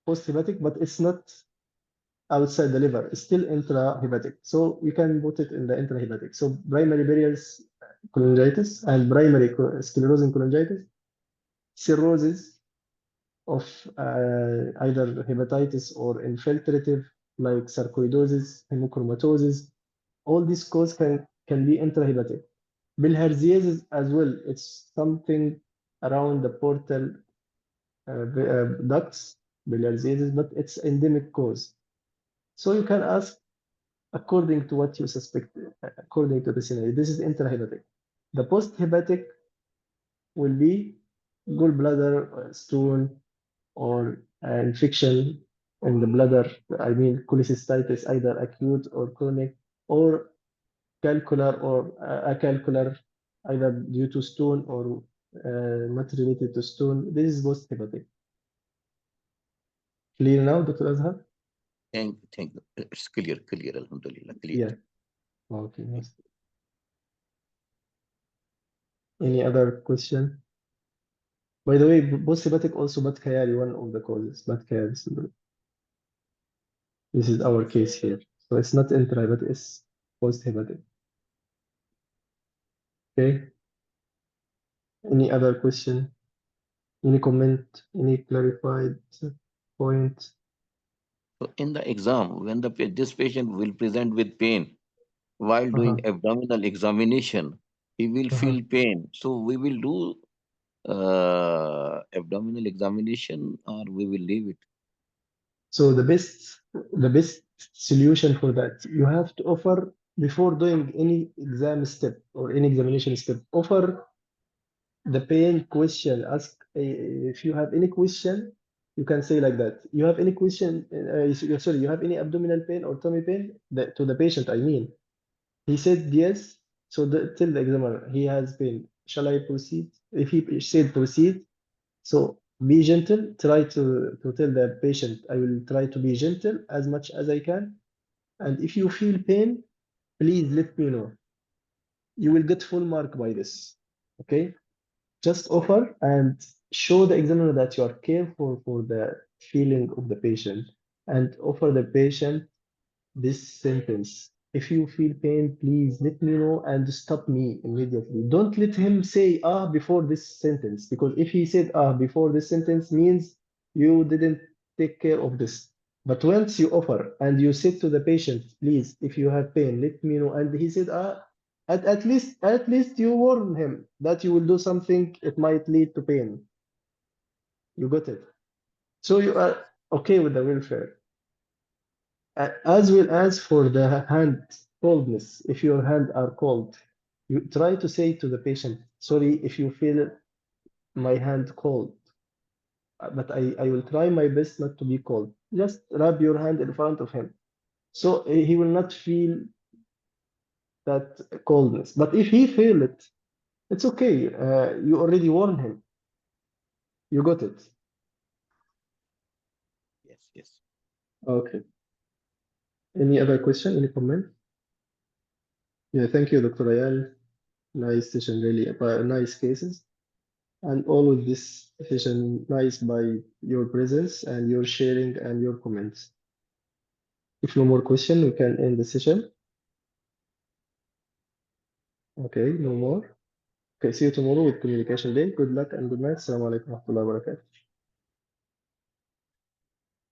post-hepatic, but it's not outside the liver. It's still intrahepatic. So we can put it in the intrahepatic. So primary biliary cholangitis and primary sclerosing cholangitis, cirrhosis of either hepatitis or infiltrative like sarcoidosis, hemochromatosis. All these causes can be intrahepatic. Bilharziasis as well. It's something around the portal ducts, bilharziasis, but it's endemic cause. So you can ask according to what you suspect, according to the scenario. This is intrahepatic. The post-hepatic will be gallbladder stone or infection in the bladder. I mean cholecystitis, either acute or chronic, or calcular or acalcular, either due to stone or not related to stone. This is post-hepatic. Clear now, Dr. Azhar? thank you. It's clear, Alhamdulillah, clear. Yeah. Okay. Yes. Any other question? By the way, post-hepatic also bad Chiari, one of the causes, bad Chiari syndrome. This is our case here. So it's not intrahepatic, it's post-hepatic. Okay. Any other question? Any comment? Any clarified point? So in the exam, when this patient will present with pain while Uh-huh. doing abdominal examination, he will Uh-huh. feel pain. So we will do abdominal examination or we will leave it. So the best solution for that, you have to offer before doing any exam step or any examination step, offer the pain question. Ask if you have any question, you can say like that. You have any question? Sorry, you have any abdominal pain or tummy pain? To the patient, I mean. He said yes. So tell the examiner he has pain. Shall I proceed? If he said proceed, so be gentle. Try to tell the patient, I will try to be gentle as much as I can. And if you feel pain, please let me know. You will get full mark by this. Okay? Just offer and show the examiner that you are careful for the feeling of the patient. and offer the patient this sentence. If you feel pain, please let me know and stop me immediately. Don't let him say ah before this sentence, because if he said ah before this sentence means you didn't take care of this. But once you offer and you said to the patient, please, if you have pain, let me know, and he said ah, at least you warn him that you will do something, it might lead to pain. You got it. So you are okay with the welfare. As well as for the hand coldness, if your hand are cold, you try to say to the patient, sorry if you feel my hand cold, but I will try my best not to be cold. Just rub your hand in front of him. So he will not feel that coldness. But if he feel it, it's okay. You already warned him. You got it. Yes, yes. Okay. Any other question? Any comment? Yeah, thank you, Dr. Ayal. Nice session, really. Nice cases. And all of this session nice by your presence and your sharing and your comments. If no more question, we can end the session. Okay, no more. Okay, see you tomorrow with Communication Day. Good luck and good night. Assalamu alaikum wa rahmatullahi wa barakatuh.